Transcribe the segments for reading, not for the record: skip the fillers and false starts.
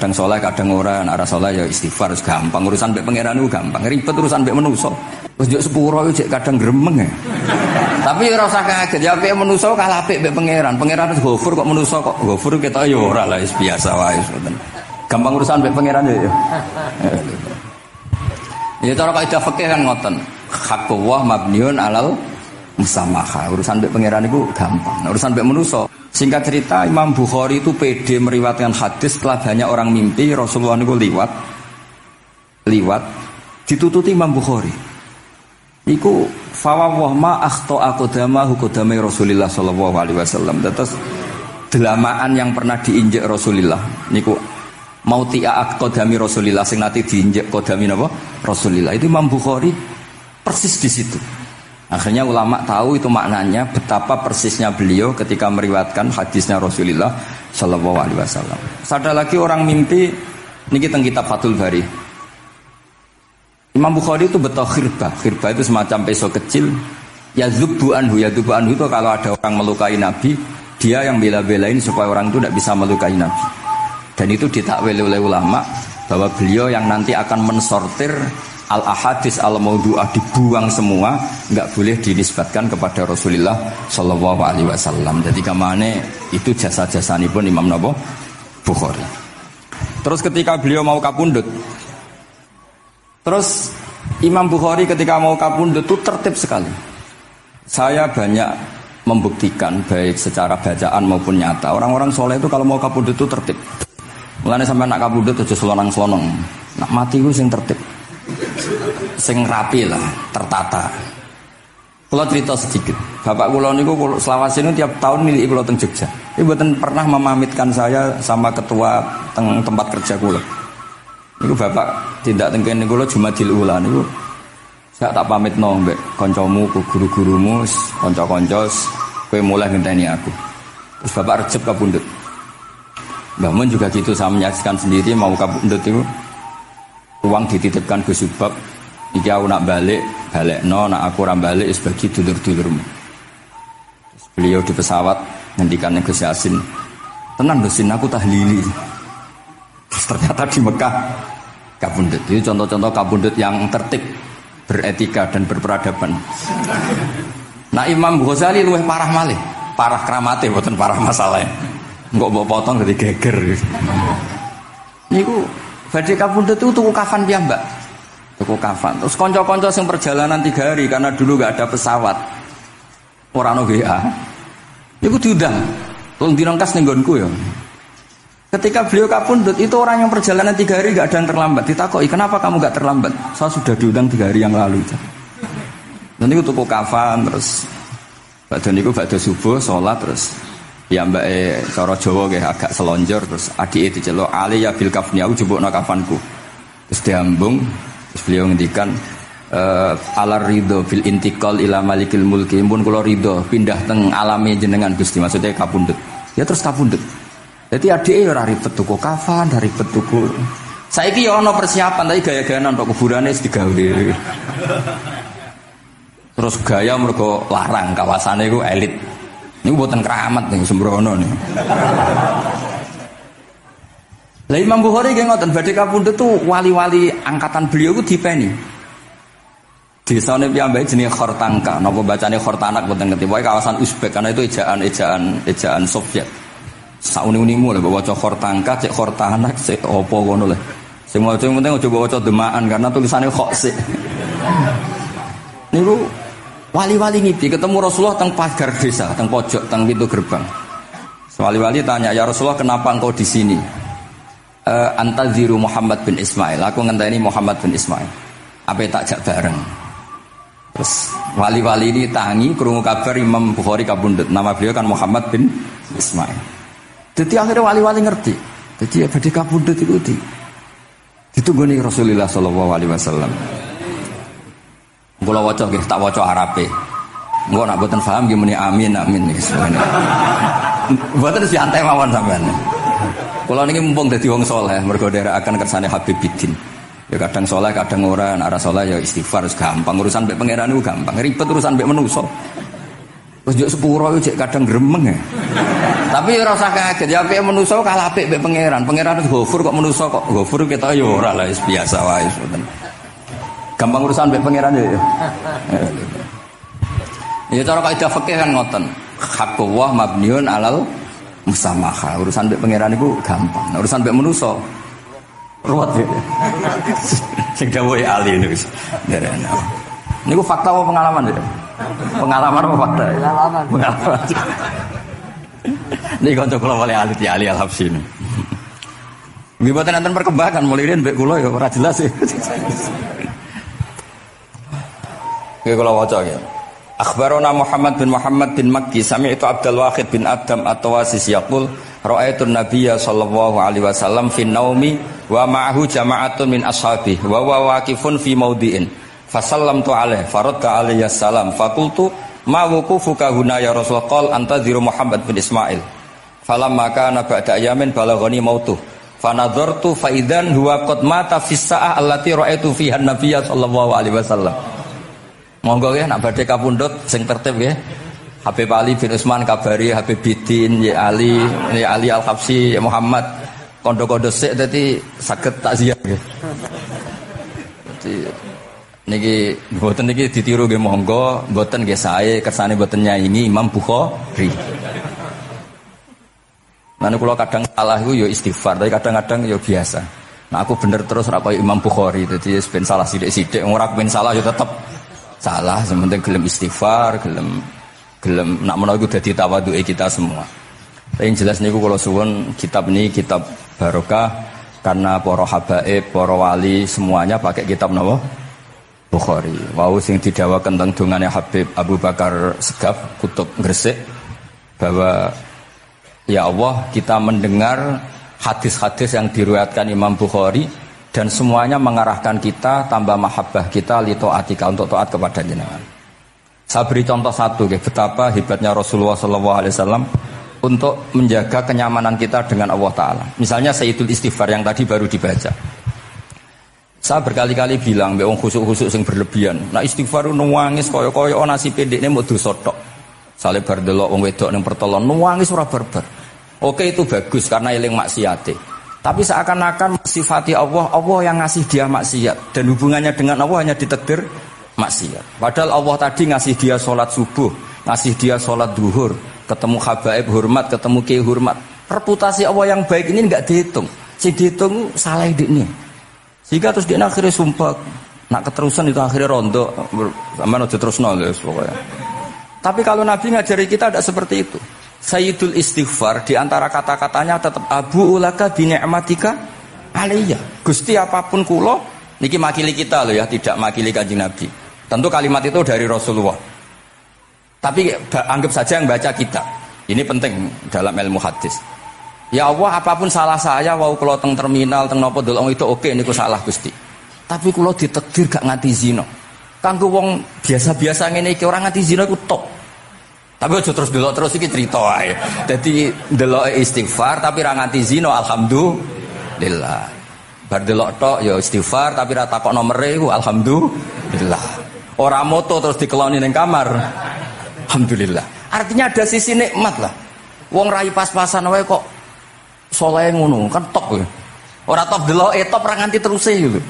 kadang soleh, kadang ora, arah soleh ya istighfar, gampang. Urusan mbek pangeran itu gampang. Ribet urusan mbek manusa. Wis njuk sepuro iki kadang gremeng ya. Tapi ora usah kaget, ya apik manusa kalah apik mbek pangeran. Pangeran wis Ghafur kok manusa kok Ghafur ketok ya ora lah, wis biasa wae ngoten. Gampang urusan mbek pangeran ya. Ya cara kaidah fikih kan ngoten. Haqqullah mabniun alal musamaha. Urusan mbek pangeran itu gampang. Nah, urusan mbek manusa. Singkat cerita Imam Bukhari itu pede meriwayatkan hadis setelah banyak orang mimpi Rasulullah itu liwat ditututi Imam Bukhari. Iku fawwah ma akhta aqdamahu qadamai Rasulullah sallallahu alaihi wasallam. Terus delamaan yang pernah diinjek Rasulullah niku mautia aqdami Rasulullah sing nate diinjek qadami napa Rasulullah. Itu Imam Bukhari persis di situ. Akhirnya ulama tahu itu maknanya betapa persisnya beliau ketika meriwayatkan hadisnya Rasulullah Shallallahu Alaihi Wasallam. Ada lagi orang mimpi, ini tentang kitab Fathul Bari. Imam Bukhari itu betul khirbah itu semacam peso kecil. Yadzubu anhu itu kalau ada orang melukai Nabi, dia yang bela-belain supaya orang itu tidak bisa melukai Nabi. Dan itu ditakwil oleh ulama bahwa beliau yang nanti akan mensortir al-ahadits al-maudu'ah, dibuang semua, enggak boleh dinisbatkan kepada Rasulullah sallallahu alaihi wasallam. Jadi kamane itu jasa-jasanipun Imam Bukhari. Terus ketika beliau mau kapundhut, terus Imam Bukhari ketika mau kapundhut itu tertib sekali. Saya banyak membuktikan baik secara bacaan maupun nyata. Orang-orang soleh itu kalau mau kapundhut itu tertib. Mulane sampai nak kapundhut aja selonang-selonong. Nak mati ku sing tertib. Sing rapi lah, tertata. Kalau cerita sedikit, bapak kula niku selawase niku tiap tahun milih kula teng Jogja. Ibu mboten pernah memamitkan saya sama ketua teng tempat kerja kula. Niku bapak tindak teng kene kula Jumadil Ula niku. Saya tak pamitno mbek kancamu, guru-gurumu, kanca-kanca kowe mulai ngenteni aku. Terus bapak recep kapundhut. Mbah Mun juga gitu, saya menyaksikan sendiri mau kapundhut itu. Uang dititipkan Gus Subab, iki aku nak balekno, nak aku ora balik wis bagi dulur-dulurmu. Beliau di pesawat ngendikan Gus Yasin, "Tenang Gus, aku tahlili." Terus ternyata di Mekah kapundhut. Itu contoh-contoh kapundhut yang tertib, beretika dan berperadaban. Nah Imam Ghazali luwih parah malih, parah kramate mboten parah masalah. Engko mbok potong dadi geger. Niku badhe kapundhut itu tuku kafan piyambak. Tuku kafan. Terus kanca-kanca sing perjalanan 3 hari karena dulu enggak ada pesawat. Ora ono WA. Niku diundang. Tolong dirangkas ning nggonku ya. Ketika beliau kapundhut itu orang yang perjalanan 3 hari enggak ada yang terlambat. Ditakoki, "Kenapa kamu enggak terlambat?" "Saya sudah diundang 3 hari yang lalu." Dan niku tuku kafan terus badhe niku badhe subuh salat terus ya mbake cara Jawa nggih agak selonjor terus adike diceluk ali ya bil kafni aku jupukno kafanku. Terus diambung terus beliau ngendikan alar ridho fil intiqal ila malikil mulki pun kula ridho pindah teng alame jenengan Gusti, maksudnya kapundhut. Ya terus kapundhut. Dadi adike ora ribet tuku kafan, ora ribet tuku. Saiki ya ana persiapan tapi gaya-gayanan tok kuburane wis digawe. Terus gaya mergo larang kawasane iku elit. Ini buatan keramat nih sembrono nih. Lah Imam Bukhari nggih ngoten badhe kapundhut tuh wali-wali angkatan beliau ku dipeni. Desane piyambake jenenge Khortanka, napa bacane Khortanak mboten ngerti. Pokoke kawasan Uzbek karena itu ejaan Soviet. Sauni-unimu lho waca Khortanka, cek Khortanak, cek apa ngono lho. Sing maca penting aja waca demaan karena tulisannya kok sik. Niku wali-wali ngipi ketemu Rasulullah teng pagar desa, teng pojok, teng pintu gerbang. Wali-wali tanya, "Ya Rasulullah, kenapa engkau di sini?" "Antaziru Muhammad bin Ismail." Aku ngenteni Muhammad bin Ismail. Apa tak jak bareng. Terus wali-wali ini tangi krungu kabar Imam Bukhari kapundhut. Nama beliau kan Muhammad bin Ismail. Jadi akhirnya wali-wali ngerti. Jadi ya badhe kapundhut iku ditunggoni Rasulullah sallallahu alaihi wasallam. Kula waca nggih, tak waca Arabe. Engko nek mboten paham nggih muni amin nggih semono. Mboten santai mawon sampean. Kula niki mumpung dadi wong saleh mergo nderekaken kersane Habib Bidin. Ya kadang saleh kadang ora, nek ora saleh ya istighfar gampang. Urusan mbek pangeran niku gampang. Ribet urusan mbek manusa. Wis yo sepuro iki kadang gremeng ya. Tapi ora usah kaget, ya apik manusa kalah apik mbek pangeran. Pangeran wis Ghafur kok manusa kok Ghafur kita yo ora lah wis biasa wae ngoten. Gampang urusan mbek pangeran ya. Ya cara kaidah fikih kan ngoten. Haqqullah mabniun alal musamaha. Urusan mbek pangeran iku gampang. Nah, urusan mbek manusa ruwet ya. Sing dawuhe ahli niku wis. Niku fakta apa pengalaman ya? Pengalaman apa fakta? Pengalaman. Ini kanca kula oleh ahli ahli al-Habsyi. Nggih boten enten perkembangan mulai riyen mbek kula ya ora jelas ya. Nggih kula waca ya. Akhbarana Muhammad bin Makki sami'tu Abdul Wahid bin Adam at-Tawasis yaqul ra'aitu an-nabiyya sallallahu alaihi wasallam fi naumi wa ma'ahu jama'atun min ashabi wa huwa waqifun fi mawdi'in fasallamtu alaihi faradda alayhi assalam faqultu ma wuqufuka huna ya Rasul qal antadhiru Muhammad bin Ismail falamma kana ba'da ayamin balaghani mautuh fanadhartu fa idzan huwa qad mata fi sa'ah allati ra'aitu fiha an-nabiyya sallallahu alaihi wasallam. Monggo ya nak badhe kapundhut sing tertib nggih. Habib Ali bin Utsman kabari Habib Bidin ya Ali Al-Habsyi ya Muhammad kondo-kondo sik dadi saged takziah nggih. Dadi niki mboten niki ditiru nggih monggo, mboten nggih sae kersane mboten nyaingi Imam Bukhari. Nah kula kadang salah iku ya istighfar, tapi kadang-kadang ya biasa. Nah aku bener terus ora koyo Imam Bukhari, dadi ben salah sithik-sithik, ora ben salah ya tetep salah, sementing gelem istighfar, gelem nak menawa iku dadi tawadhuke kita semua. Tapi yang jelas niku kula suwun kitab ini kitab barokah karena para habaib, para wali semuanya pakai kitab napa? Bukhari. Wau sing didhawaken teng dongane Habib Abu Bakar Segaf Kutub Gresik bahwa ya Allah kita mendengar hadis-hadis yang diriwayatkan Imam Bukhari dan semuanya mengarahkan kita tambah mahabbah kita li taatika untuk taat kepada jenengan. Saya beri contoh satu betapa hebatnya Rasulullah SAW untuk menjaga kenyamanan kita dengan Allah Ta'ala. Misalnya Sayyidul Istighfar yang tadi baru dibaca. Saya berkali-kali bilang mbek wong khusuk-khusuk sing berlebihan. Nah istighfar nuwangis kaya-kaya nasi pendekne mau dosa tok. Sale bar delok wong wedok ning pertolon nuwangis ora barbar. Oke itu bagus karena eling maksiate. Tapi seakan-akan sifati Allah yang ngasih dia maksiat dan hubungannya dengan Allah hanya ditakdir maksiat. Padahal Allah tadi ngasih dia sholat subuh, ngasih dia sholat duhur, ketemu habaib hormat, ketemu kiai hormat. Reputasi Allah yang baik ini enggak dihitung. Si dihitung salah ini. Sehingga terus dia akhirnya sumpah, nak keterusan itu akhirnya rondo, sama aja terus nol pokoknya. Tapi kalau Nabi ngajari kita tidak seperti itu. Sayyidul Istighfar di antara kata-katanya tetap Abu ulaka bi ni'matika alayya. Gusti apapun kula niki makili kita loh ya, tidak makili Kanjeng Nabi. Tentu kalimat itu dari Rasulullah. Tapi anggap saja yang baca kita. Ini penting dalam ilmu hadis. Ya Allah apapun salah saya wau kula teng terminal teng napa delok itu oke niku salah Gusti. Tapi kula ditakdir gak nganti zina. Kanggo wong biasa-biasa ngene iki ora nganti zina iku top. Tapi aja terus delok terus iki cerita wae. Dadi deloke istighfar tapi ra nganti zina alhamdulillah. Bar delok tok ya istighfar tapi ra takok nomere iku alhamdulillah. Ora moto terus dikeloni ning kamar. Alhamdulillah. Artinya ada sisi nikmat lah. Wong rai pas-pasan wae kok saleh ngono, kan top ya. Ora top deloke top ra nganti teruse gitu.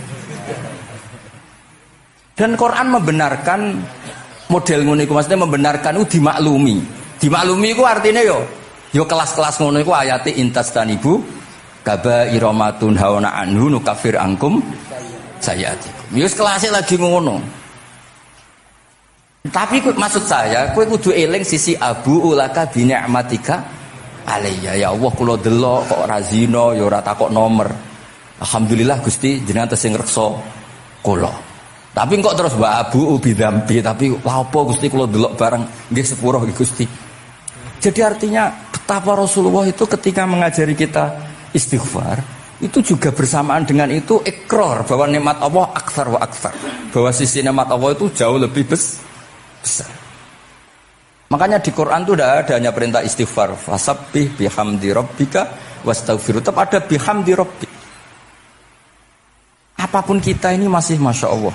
Dan Quran membenarkan model ngono iku, maksudnya membenarkan itu dimaklumi. Dimaklumi iku artinya yo kelas-kelas ngono iku ayate intastanibu kaba'ira ma tunhauna anhu nukafir angkum sayyi'atikum. Yo kelasé lagi ngono. Tapi maksud saya kowe kudu eling sisi abu ulaka bi ni'matika alayya. Ya Allah kula delok kok ora zina ya ora takok nomor. Alhamdulillah Gusti jenengan tesih ngreksa kula. Tapi kok terus wa abu bidzambi tapi lha apa Gusti kula delok bareng nggih sepuro nggih Gusti. Jadi artinya betapa Rasulullah itu ketika mengajari kita istighfar itu juga bersamaan dengan itu ikrar bahwa nikmat Allah aktsar wa aktsar. Bahwa sisi nikmat Allah itu jauh lebih besar. Makanya di Quran itu tidak ada hanya perintah istighfar. Fasabbih bihamdi rabbika wastaghfir. Tetap ada bihamdi rabbik. Apapun kita ini masih masya Allah.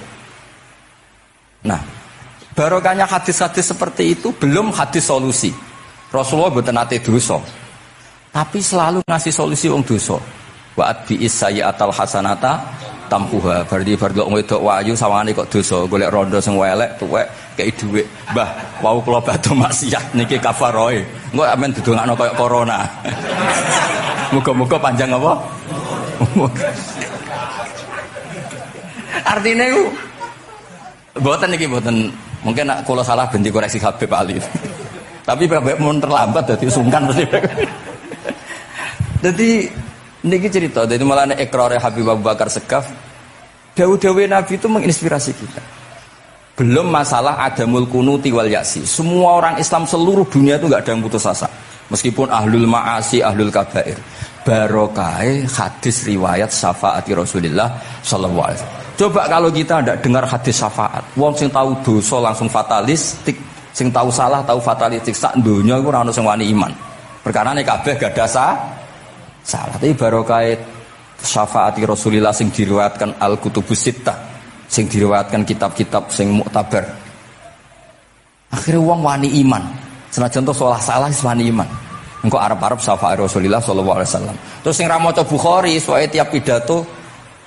Nah, Barokahnya hadis-hadis seperti itu belum hadis solusi. Rasulullah mboten nate dosa. Tapi selalu ngasih solusi wong dosa. Wa atbi'is sayyi'atal hasanata tampuha. Berarti bar delok wedok wayu sawangane kok dosa, golek rondo sing elek tuwek kei dhuwit. Mbah, wau kula badhe maksiat niki kafaroe. Engko amen didongakno kaya corona. Muga-muga panjang apa? Artinya itu mboten iki mboten mungkin nak kula salah ben dikoreksi Habib Ali. Tapi Bapak mun terlambat dadi sungkan mesti. Jadi niki cerita, jadi malah ikrare Habib Abu Bakar Segaf, dawu-dawu Nabi itu menginspirasi kita. Belum masalah adamul kunuti wal ya'si. Semua orang Islam seluruh dunia itu enggak ada yang putus asa. Meskipun ahlul ma'asi, ahlul kabair. Barokai hadis riwayat syafaati Rasulullah sallallahu alaihi wasallam. Coba kalau kita tidak dengar hadis syafaat, wong sing tahu dosa langsung fatalistik, sing tahu salah tahu fatalistik, sak donya iku ora ono sing wani iman. Perkarane kabeh gak ada salah. Tapi barokai syafaati Rasulullah sing diriwayatkan Al-Kutubus Sittah, sing diriwayatkan kitab-kitab sing muktabar. Akhirnya wong wani iman. Senajan to salah wis wani iman. Engko arep-arep syafaat Rasulullah sallallahu alaihi wasallam. Terus sing ra maca Bukhari soal tiap pidato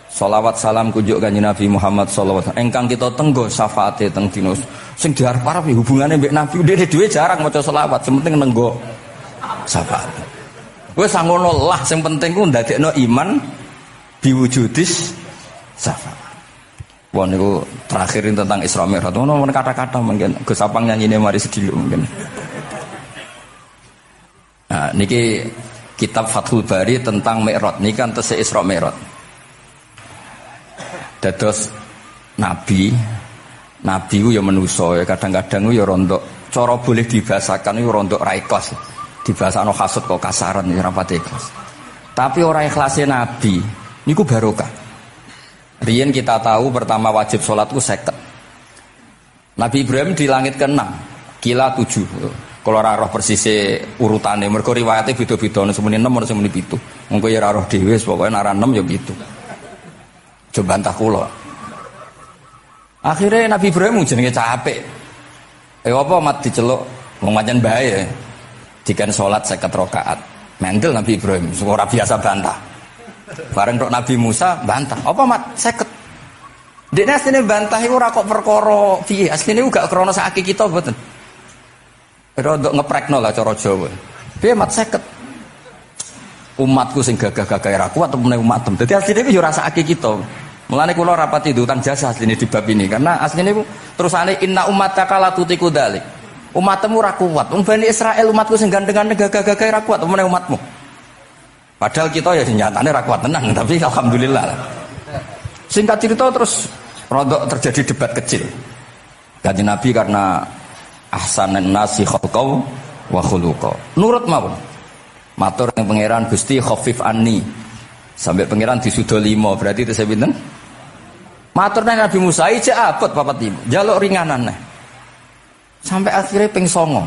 sholawat salam kunjuk kanjeng Nabi Muhammad sallallahu alaihi wasallam. Engkang kita tenggo syafaate teng dina sing diarep-arep hubungane mbek Nabi dhewe jarang maca sholawat, sing penting nenggo syafaat. Wis ngono lah, sing penting ku ndadekno iman biwujudis syafaat. Wah niku terakhirin tentang Isra Mi'raj. Ono kata-kata mungkin Gus Apang nyanyine mari sedhilu mungkin. Nah, niki kitab Fathul Bari tentang Mi'raj. Niki kan tesih Isra Mi'raj. Dados nabi ku ya manusa ya kadang-kadang ku ya rondok cara boleh dibahasakan ku rondok ra ikhlas. Dibahasano hasud kok kasaran ya ora pati ikhlas. Tapi ora ikhlase nabi niku barokah. Riyen kita tahu pertama wajib sholat ku 50. Nabi Ibrahim di langit ke-6, kila 7. Kalau ora roh persise urutane, mergo riwayate beda-beda, ana semene 6 ana semene 7. Mengko ya ora roh dhewe, pokoke nek ora 6 ya 7. Coba bantah kula. Akhirnya Nabi Ibrahim jenenge capek. Apa mat diceluk wong pancen bae. Dikan salat 50 rakaat. Mendel Nabi Ibrahim, ora biasa bantah. Bareng tok Nabi Musa bantah. Apa mat 50? Dekne asline bantah iku ora kok perkara piye? Asline gak krana sakake kita mboten. Rodok ngeprekno lah cara Jawa. Piye mat 50? Umatku sing gagah-gagah ra kuat temene umatem. Dadi asline iku ya ora sakake kita. Mulane kula rapati utang jasa asline di bab ini karena asline iku terusane inna ummataka la tutiku dzalik. Umatmu ora kuat. Wong Bani Israil umatku sing gandengan gagah-gagah ra kuat temene umatmu. Padahal kita ya nyatane ra kuat tenang, tapi alhamdulillah. Singkat cerita terus rodok terjadi debat kecil. Kanjeng Nabi karena ahsanan nasi khalqau wa khuluqa. Nurut mawon. Matur ning pangeran Gusti khafif anni. Sampai pangeran disudo 5, berarti itu saya pinten? Matur nang Nabi Musa ijek abot 45. Jaluk ringanan nah. Sampai akhirnya ping 9.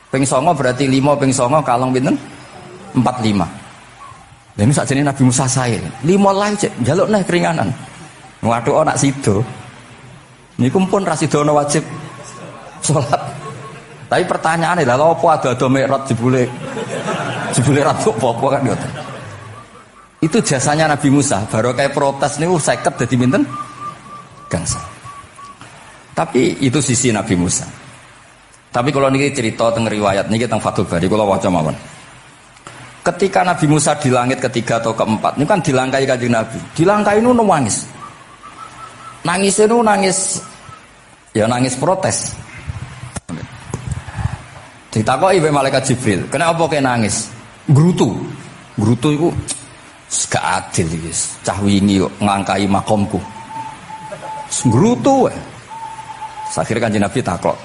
Ping 9 berarti 5 ping 9 kalong pinten? 45. Dan ini saat ini Nabi Musa saya 5 lah cek jaluk nih keringanan. Waduh anak sido. Ini kumpul rasido wajib sholat. Tapi pertanyaannya lah apa ada Mi'raj jebule ratu apa kan gitu. Itu jasanya Nabi Musa. Baru kayak protes nih 50 jadi pinten gangsa. Tapi itu sisi Nabi Musa. Tapi kalau ini cerita tentang riwayat ini tentang Fathul Bari kalau waca mawon. Ketika Nabi Musa di langit ketiga atau keempat, ini kan dilangkai kanjeng Nabi. Dilangkai itu nangis. Nangis itu nangis protes. Ditakoki wae malaikat Jibril, kenapa kok nangis? Grutu itu gak adil iki. Cah wingi kok ngangkai makomku. Grutu wae. Akhirnya kanjeng Nabi takok,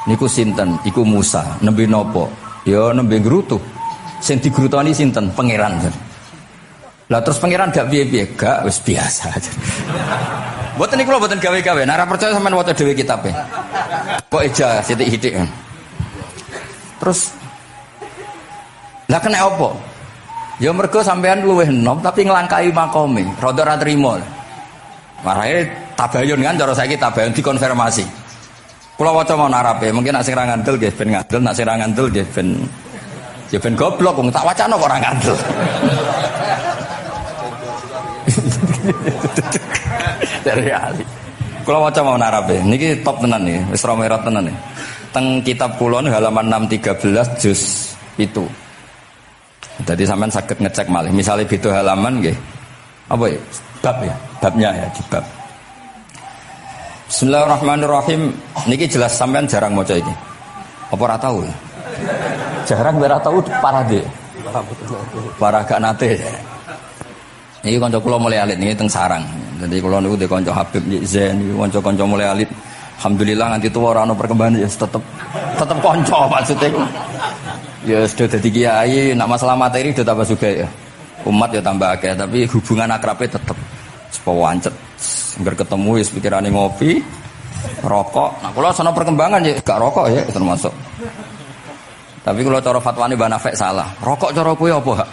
niku sinten? Iku Musa, nembe napa? Ya nembe grutu. Sing digrutoni sinten? Pangeran. Lah terus pangeran gak piye-piye, gak wis biasa aja. Mboten niku lho mboten gawe-gawe, nek ora percaya sampean waca dhewe kitabe. Kok eja sithik-sithik. Terus lah kena apa? Ya mergo sampean luwih enom tapi nglangkai makome, rada ora trimo. Marahe tabayun kan cara saiki tabayun dikonfirmasi. Kula waca mau narape, mungkin nak sing ra ngandel nggih ben ngandel, nak sing ra ngandel nggih ben ya ben goblok wong tak wacana kok ora ngandel. Dari ali. Kula waca mau narape, niki top tenan nih, wis romerot tenan nih. Teng kitab kula halaman 613 juz itu. Jadi sampean saged ngecek malih. Misalnya beda halaman nggih. Apa ya? Bab ya, babnya ya di bab. Bismillahirrahmanirrahim. Niki jelas sampean jarang maca iki. Apa ora tahu? Jarang ora tahu parah deh. Parah gak nate. Niki kanca kula mulai alit niki teng sarang. Jadi kula niku de kanca Habib Zain niku kanca mulai alit. Alhamdulillah nganti tuwa ora ana perkembangan ya tetep kanca maksudnya iku. Ya sudah dadi kiai, nak masalah materi udah tambah sugih ya. Umat ya tambah akeh, tapi hubungan akrabe tetep sepo wancet. Engger ketemu wis pikirane ngopi, rokok. Nah, kula sono perkembangan ya gak rokok ya termasuk. Tapi kula cara fatwane Mbah Nafek salah. Rokok cara kowe apa, Hak?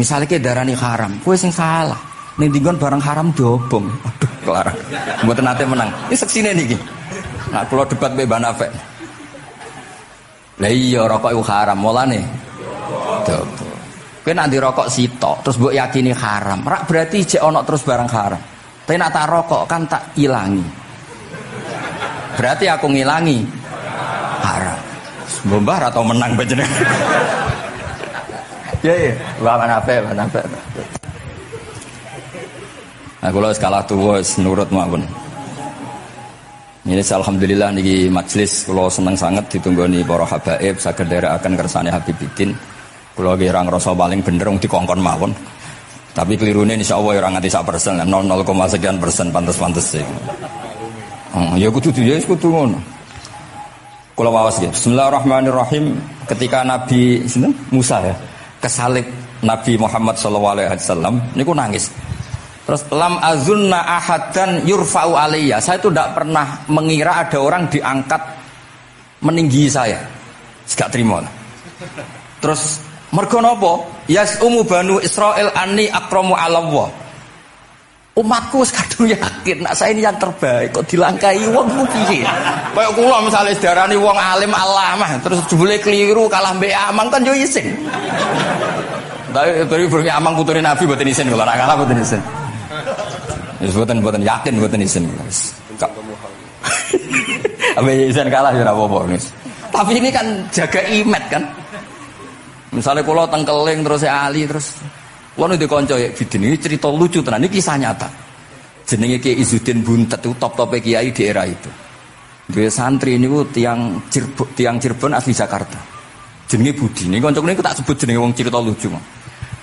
Misale ke darani haram, kowe sing salah. Ning dinggon barang haram diobong. Aduh, kelarang. Mboten nate menang. Iki seksine niki. Nah, kula debat mbek Mbah Nafek. Lah iya rokok iku haram, mulane diobong. Kowe nek ndirokok sitok terus mbok yakini haram, rak berarti jek ana terus barang haram. Tapi nak tak rokok kan tak ilangi. Berarti aku ngilangi haram. Mbah atau menang panjenengan. Ya, mana apa. Nah, kula wis kalah tuwa wis nurut mawon. Ini alhamdulillah niki majelis kula seneng sanget ditunggoni para habaib saged nderekaken kersane Habibiddin. Kula nggih ra ngrasa paling bener wong dikongkon mawon. Tapi kelirune insyaallah ora nganti 1%, 0,sekian persen pantes-pantes sih. Ya kudu ya kudu ngono. Kula waos nggih. Bismillahirrahmanirrahim. Ketika Nabi Musa ya kesalib Nabi Muhammad sallallahu alaihi wasallam niku nangis. Terus lam azunna ahadan yurfa'u alayya. Saya itu tidak pernah mengira ada orang diangkat meninggi saya. Gak terima. Terus mergo napa? Yasumu banu Israil anni akramu 'ala Allah. Umatku wis kadung yakin nek saya ini yang terbaik kok dilangkai wong ku piye? Kaya kula misale darani wong alim alamah terus jebule keliru kalah mbek Amang kan yo isin. Tapi beri Amang putune Nabi mboten isin kula nek kalah mboten isin. Wis mboten yakin mboten isin. Abe isin kalah yo ora apa-apa wis. Tapi ini kan jaga imet kan. Misalnya kalau tengkeling terus Ali terus kalau di konco ya Bidin ini cerita lucu tenan ini kisah nyata. Jenenge Kiai Izzuddin Buntet itu top kiai di era itu. Dia santri ini tiang Cirebon asli Jakarta. Jenenge Budi. Ini konco ini tak sebut jenenge wong cerita lucu.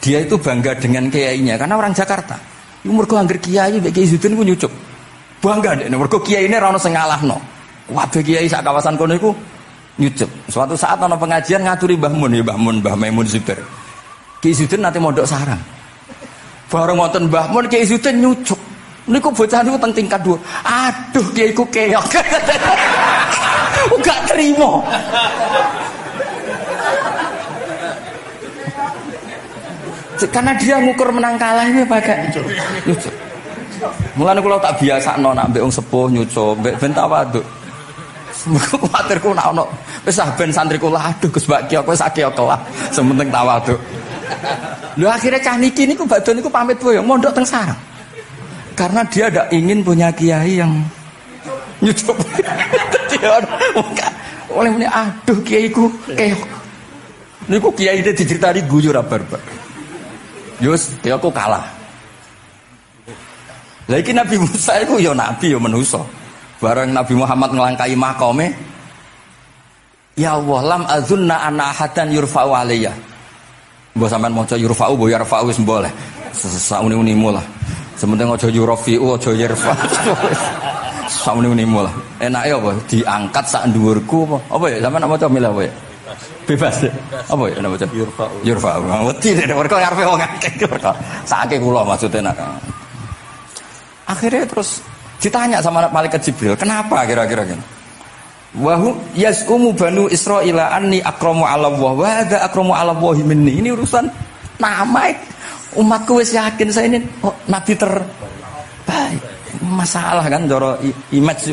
Dia itu bangga dengan kiainya karena orang Jakarta. Iku mergo anggere kiai mek Kiai Izzuddin ku nyucuk. Bangga nek mergo kiai ini ra ono sing ngalahno. Kabeh kiai sak kawasan kono iku nyucuk. Suatu saat ana pengajian ngaturi Mbah Maimun Zubair. Kiai Izzuddin nanti mondok sarang. Bareng wonten Mbah Mun Kiai Izzuddin nyucuk. Niku bocah niku teng tingkat 2. Aduh kiai ku keok. Gak terima. Karena dia ngukur menang kalah ini pakai nyucuk. Mulane kula tak biasakno nak mbek wong sepuh nyucuk, mbek ben tawaduk. Semoga kuatirku nak ono wis ben santriku lah aduh Gus Mbak Kiyo kowe sak kiyo kelah sementing tawaduk. Lho akhirnya cah niki niku badhe niku pamit boyo mondok teng sarang. Karena dia tidak ingin punya kiai yang nyucuk. Dia oleh muni aduh kiaiku keok. Niku kiai iki diceritani guyu ra barbar. Yus dia aku kalah. Lah iki Nabi Musa iku ya nabi ya manusa. Bareng Nabi Muhammad ngelangkai makome, ya Allah lam azunna anna ahadan yurfa'u alayya. Mbok sampean maca yurfa'u bo yarfa'u wis boleh. Sauni-unimu lah. Sementing aja yurfi'u aja yarfa. Sauni-unimu lah. Enake apa? Diangkat sak dhuwurku apa? Apa ya sampean maca milih apa ya? Bebas ya. Apa ya maca yurfa'u. Yurfa'u. Wedi nek mergo ngarepe wong akeh mergo. Sakake kula maksude nak. Akhirnya terus ditanya sama malaikat Jibril, kenapa kira-kira gitu? Wahu yasumu banu Israila anni akramu 'ala Allah wa hadza akramu 'ala Allah minni. Ini urusan nama umatku wis yakin saya ini nabi terbaik. Masalah kan cara image.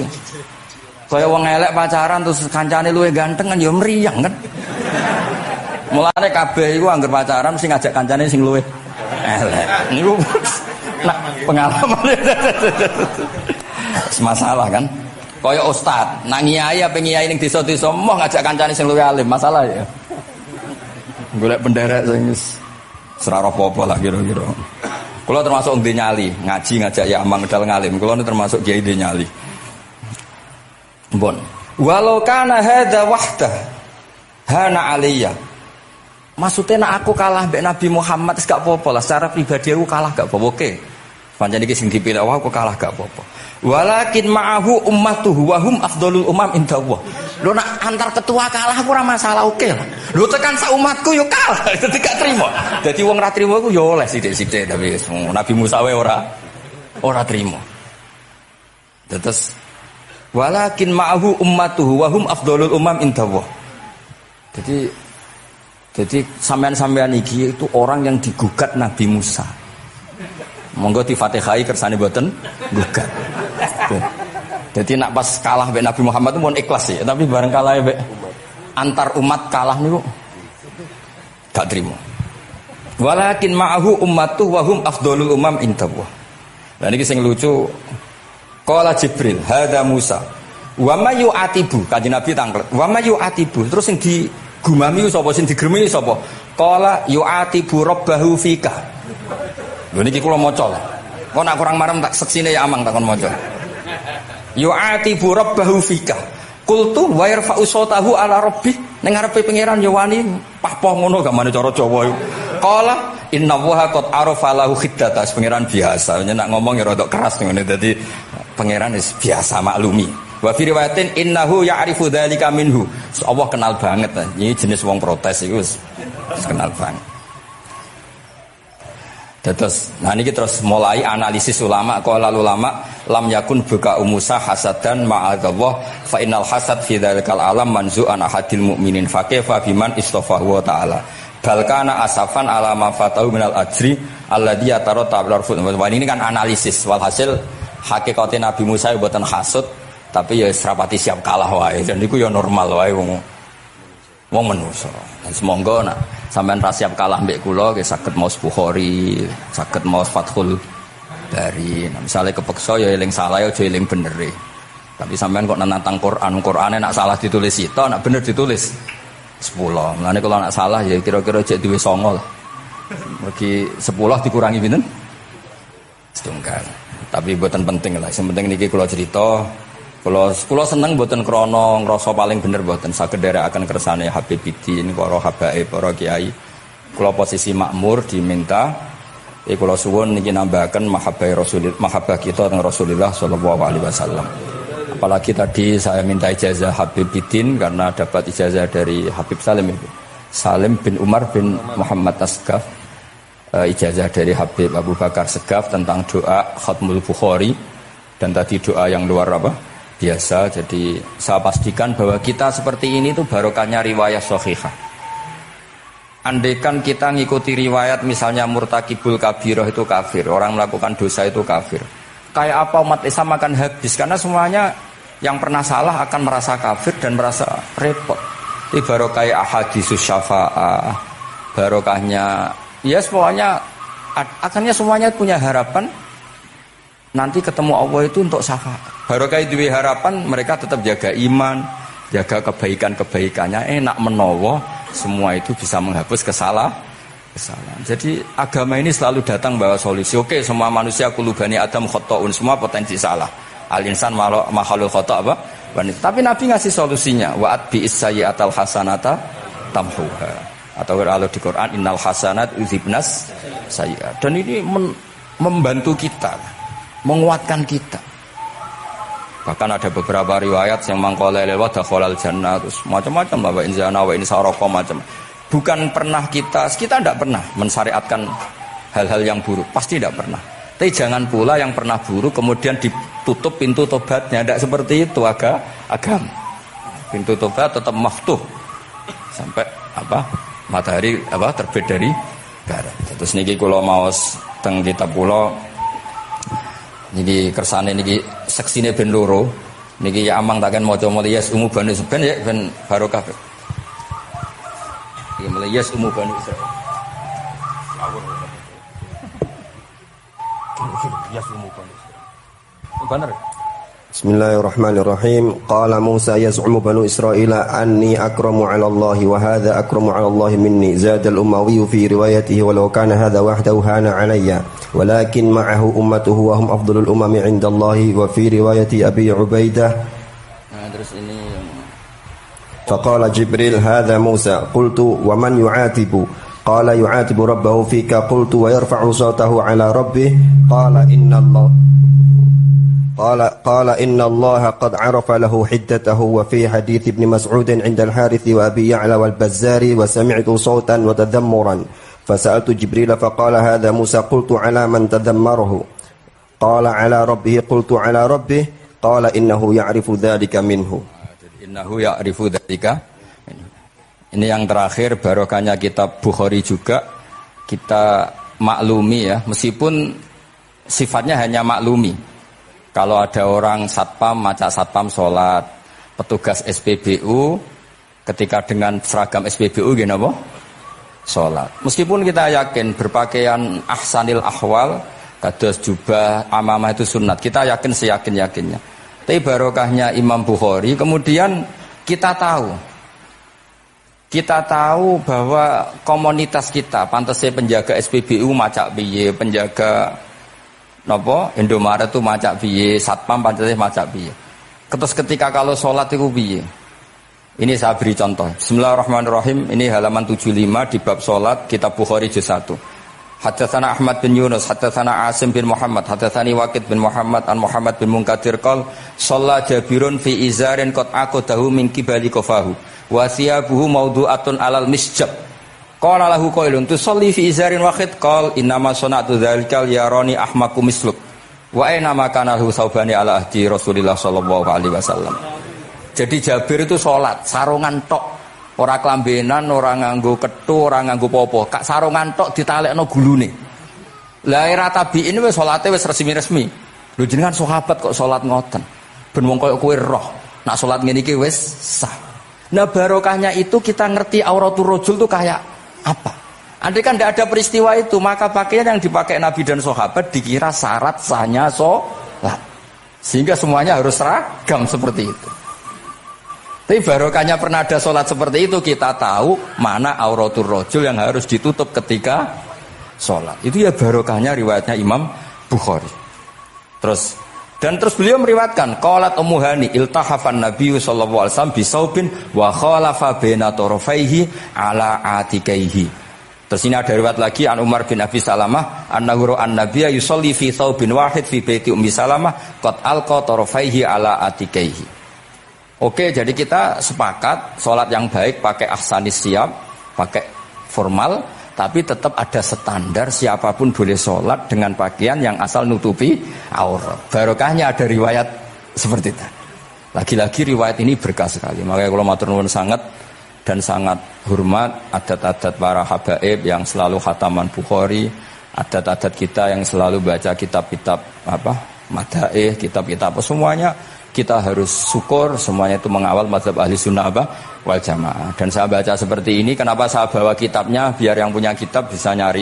Kaya wong elek pacaran terus kancane luwih ganteng kan ya mriyang kan. Mulane kabeh iku anggere pacaran mesti ngajak kancane sing luwih elek. Niku nah, pengalaman. Masalah kan. Kaya ustaz, nak ngiyai apa ngiyai ning desa-desa moh ngajak kancane sing luwih alim, masalah ya. Golek penderek sing ora apa-apa lah kira-kira. Kula termasuk ndek nyali, ngaji ngajak ya amang medal ngalim. Kula termasuk kiai ndek nyali. Bon. Walau kana hadza wahdah hana aliyya. Maksudnya nak aku kalah mbek Nabi Muhammad gak apa-apa lah, secara pribadi aku kalah gak apa-apa. Oke. Pancen iki sing dipilih aku kalah gak apa-apa. Walakin ma'ahu ummatuhu wa hum afdhalul umam indallah. Lho nak antar ketua kalah aku ora masalah, oke lah. Lho tekan sak umatku yo kalah, dadi gak trimo. Dadi wong ra trimo iku yo oleh sithik-sithik tapi Nabi Musa wae ora trimo. Terus walakin ma'ahu ummatuhu wa hum afdhalul umam indallah. Jadi sampean-sampean iki itu orang yang digugat Nabi Musa. Monggo di Fatihai kersane mboten gugat. Jadi nak pas kalah mbek Nabi Muhammad itu mohon ikhlas ya, tapi bareng kalah mbek antar umat kalah niku gak trimo. Walakin ma'ahu ummatuhu wa hum afdhalul umam indallah. Lah niki sing lucu qala Jibril hadza Musa wa may yu'atibu, kanjeng Nabi tanglet wa may yu'atibu, terus sing digumami sapa, sing digremi sapa? Qala yu'atibu rabbahu fika. Lho niki kula maca. Kok nak kurang marem tak seksine ya amang takon maca. Yu'atibu rabbahu fika. Qultu wa yarfa'u sautahu ala rabbi. Ning ngarepe pangeran ya wani pahpoh ngono gak mane cara Jawa iku. Qala innallaha qad arafa lahu khiddata. Pangeran biasa, nek ngomong ya rada keras ngene dadi pangeran wis biasa maklumi. Wa fi riwayatin innahu ya'rifu dzalika minhu. Allah kenal banget. Ini jenis wong protes iku wis kenal banget. Terus, nah ini terus mulai analisis ulama. Qala ulama lam yakun buka umusa hasadan ma'adzallah fa innal hasad fi dzalikal alam manzu'an ahadil mu'minin fa kaifa biman istafahu wa ta'ala bal kana asafan ala ma fatahu minal ajri alladhi yatarata bil arfud. Ini kan analisis walhasil hakikate Nabi Musa mboten hasud tapi ya serapati siap kalah wae. Dan niku ya normal wae wong manusa. Semoga nak sampean ra siap kalah mbek kula nggih saged maos Bukhari, saged maos Fathul Bari. Nah, misale kepeksa ya eling salah ya aja eling bener. Tapi sampean kok nantang Qur'ane nak salah ditulis sita, nak bener ditulis 10. Mulane kalau nak salah ya kira-kira jek duwe 9 lah. Mergi 10 dikurangi pinten? Setunggal. Tapi mboten penting lah. Sing penting niki kula cerita. Kula seneng mboten krana ngrasa paling bener mboten, saged nderekaken kersane Habibidin, para habaib, para kiai. Kula posisi makmur diminta kula suwun niki nambahaken mahabbah kita teng Rasulullah sallallahu alaihi wasallam. Apalagi tadi saya minta ijazah Habibidin karena dapat ijazah dari Habib Salim bin Umar bin Muhammad Asgaf. Ijazah dari Habib Abu Bakar Segaf tentang doa Khatmul Bukhari dan tadi doa yang luar biasa. Jadi saya pastikan bahwa kita seperti ini tuh barokahnya riwayat sahihah. Andaikan kita ngikuti riwayat misalnya murtakibul kabirah itu kafir, orang melakukan dosa itu kafir, kayak apa umat Islam akan habis, karena semuanya yang pernah salah akan merasa kafir dan merasa repot. Ini barokah ahadisus syafa'ah, barokahnya ya semuanya, akhirnya semuanya punya harapan nanti ketemu Allah itu untuk syafaat. Barokah itu harapan mereka tetap jaga iman, jaga kebaikannya, enak menowo, semua itu bisa menghapus kesalahan. Jadi agama ini selalu datang bawa solusi. Oke, semua manusia kulubani adam khotoun, semua potensi salah. Al-insan makhluk khoto apa? Tapi Nabi ngasih solusinya. Wa'at bi'is sayyi'atal hasanata tamhuha. Atau kalau di Quran innal hasanat uzibnas sayyi'at. Dan ini membantu kita, menguatkan kita. Bahkan ada beberapa riwayat yang mangqala lewat dakhalal jannah, terus macam-macam lah, wa in zana wa in sarqa macam. Bukan pernah kita tidak pernah mensyariatkan hal-hal yang buruk, pasti tidak pernah. Tapi jangan pula yang pernah buruk kemudian ditutup pintu tobatnya, tidak seperti itu agama. Pintu tobat tetap maftuh sampai matahari terbit dari barat. Terus niki kula maos teng kitab kula niki kersane niki seksine ben loro. Niki ya amang takkan maca mulya umu bani Israil ya ben barokah. Iki mulya umu bani Israil. Ya umu bani Israil. Bener. Bismillahirrahmanirrahim. Qala Musa yaz'umu banu Israila anni akramu 'ala Allah wa hadha akramu 'ala Allah minni. Zada al-Umawi fi riwayatihi walau kana hadha wahdahu hana 'alayya walakin ma'ahu ummatuhu wa hum afdalul umami 'inda Allah wa fi riwayati Abi Ubaidah. Nah, terus ini Faqala Jibril hadha Musa qultu wa man yu'atibu qala yu'atibu rabbahu fika qultu wa yarfa'u sawtahu 'ala rabbih qala inna Allah قال إن الله قد عرف له حدته وفي حديث ابن مسعود عند الحارث وأبي يعلى والبزار وسمعت صوتا وتذمرا فسألت جبريل فقال هذا موسى قلت على من تذمره قال على ربه قلت على ربه قال إنه يعرف ذلك منه Ini yang terakhir barokahnya kitab Bukhari juga kita maklumi ya, meskipun sifatnya hanya maklumi. Kalau ada orang satpam, maca satpam sholat, petugas SPBU ketika dengan seragam SPBU gini apa? Sholat. Meskipun kita yakin berpakaian ahsanil ahwal, kados jubah, amamah itu sunat. Kita yakin seyakin-yakinnya. Tapi barokahnya Imam Bukhari, kemudian kita tahu bahwa komunitas kita, pantasnya penjaga SPBU macak piye, penjaga napa Indomaret itu macak piye, satpam pancete macak piye. Terus ketika kalau sholat itu piye? Ini saya beri contoh. Bismillahirrahmanirrahim. Ini halaman 75 di bab sholat kitab Bukhari juz 1. Haddatsana Ahmad bin Yunus, haddatsana Asim bin Muhammad, haddatsani Waqid bin Muhammad an Muhammad bin Munkadir qol shalla Jabirun fi izarin qad aqadahu min qibali qafahu wa thiyabuhu mawdu'atun alal misjab. Qala lahu qailun tusalli fi izarin wahid qal innama sana'tu dzalikal yarani ahmaku misluk wa aina ma kana lahu saubani ala ahdi Rasulillah sallallahu alaihi wasallam. Jadi Jabir itu salat sarungan tok, ora klambenan, ora nganggo kethu, ora nganggo popo, kak sarungan tok ditalekno gulune. Lah era tabiin wis salate wis resmi-resmi. Lho jenengan sahabat kok salat ngoten. Ben wong koyo kowe roh, nak salat ngene iki wis sah. Nah barokahnya itu kita ngerti auratul rajul itu kayak apa? Andai kan tidak ada peristiwa itu, maka pakaian yang dipakai Nabi dan sahabat dikira syarat sahnya sholat, sehingga semuanya harus seragam seperti itu. Tapi barokahnya pernah ada sholat seperti itu, kita tahu mana auratul rajul yang harus ditutup ketika sholat. Itu ya barokahnya riwayatnya Imam Bukhari. Terus beliau meriwayatkan qalat Ummu Hani iltahafan Nabi sallallahu alaihi wasallam bisaubin wa khalafa baina tarafaihi ala atikaihi. Terus ini ada riwayat lagi an Umar bin Abi Salamah annahu an-nabiyya yusalli fi saubin wahid fi baiti Ummi Salamah qad alqa tarafaihi ala atikaihi. Oke, jadi kita sepakat salat yang baik pakai ahsanis siap, pakai formal, tapi tetap ada standar siapapun boleh sholat dengan pakaian yang asal nutupi aurat. Barokahnya ada riwayat seperti itu. Lagi-lagi riwayat ini berkah sekali. Makanya kalau matur nuwun sangat dan sangat hormat adat-adat para habaib yang selalu khataman Bukhari, adat-adat kita yang selalu baca kitab-kitab madaih, kitab-kitab semuanya kita harus syukur, semuanya itu mengawal mazhab ahli sunnah wal jamaah. Dan saya baca seperti ini, kenapa saya bawa kitabnya, biar yang punya kitab bisa nyari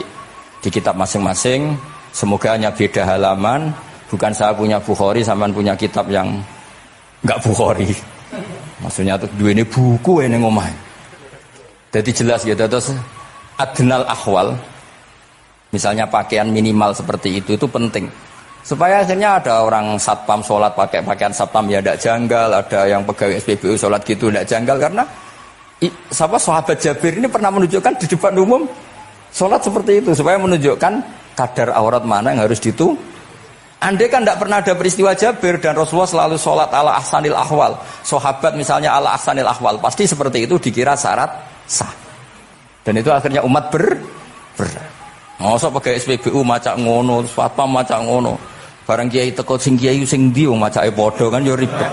di kitab masing-masing. Semoga hanya beda halaman, bukan saya punya Bukhari, sampean punya kitab yang enggak Bukhari. Maksudnya tuh dua ini buku ini ngomong. Jadi jelas gitu. Terus adnal ahwal, misalnya pakaian minimal seperti itu penting. Supaya akhirnya ada orang satpam sholat pakai pakaian satpam ya tidak janggal, ada yang pegawai SPBU sholat gitu tidak janggal, karena sahabat Jabir ini pernah menunjukkan di depan umum sholat seperti itu supaya menunjukkan kadar aurat mana yang harus ditu. Andai kan tidak pernah ada peristiwa Jabir dan Rasulullah selalu sholat ala ahsanil ahwal, sahabat misalnya ala ahsanil ahwal, pasti seperti itu dikira syarat sah. Dan itu akhirnya umat mosok pakai SPBU macak ngono, satpam macak ngono. Barang kiai teko sing kiai sing ndi wong macake padha kan ya ribet.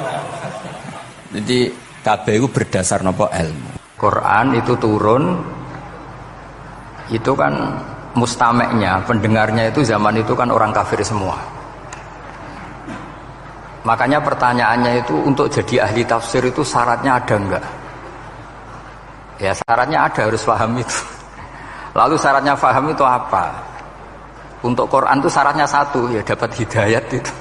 Jadi kabeh iku berdasar napa ilmu. Quran itu turun itu kan mustameknya, pendengarnya itu zaman itu kan orang kafir semua. Makanya pertanyaannya itu untuk jadi ahli tafsir itu syaratnya ada enggak? Ya syaratnya ada, harus paham itu. Lalu syaratnya paham itu apa? Untuk Quran itu syaratnya satu, ya dapat hidayat itu.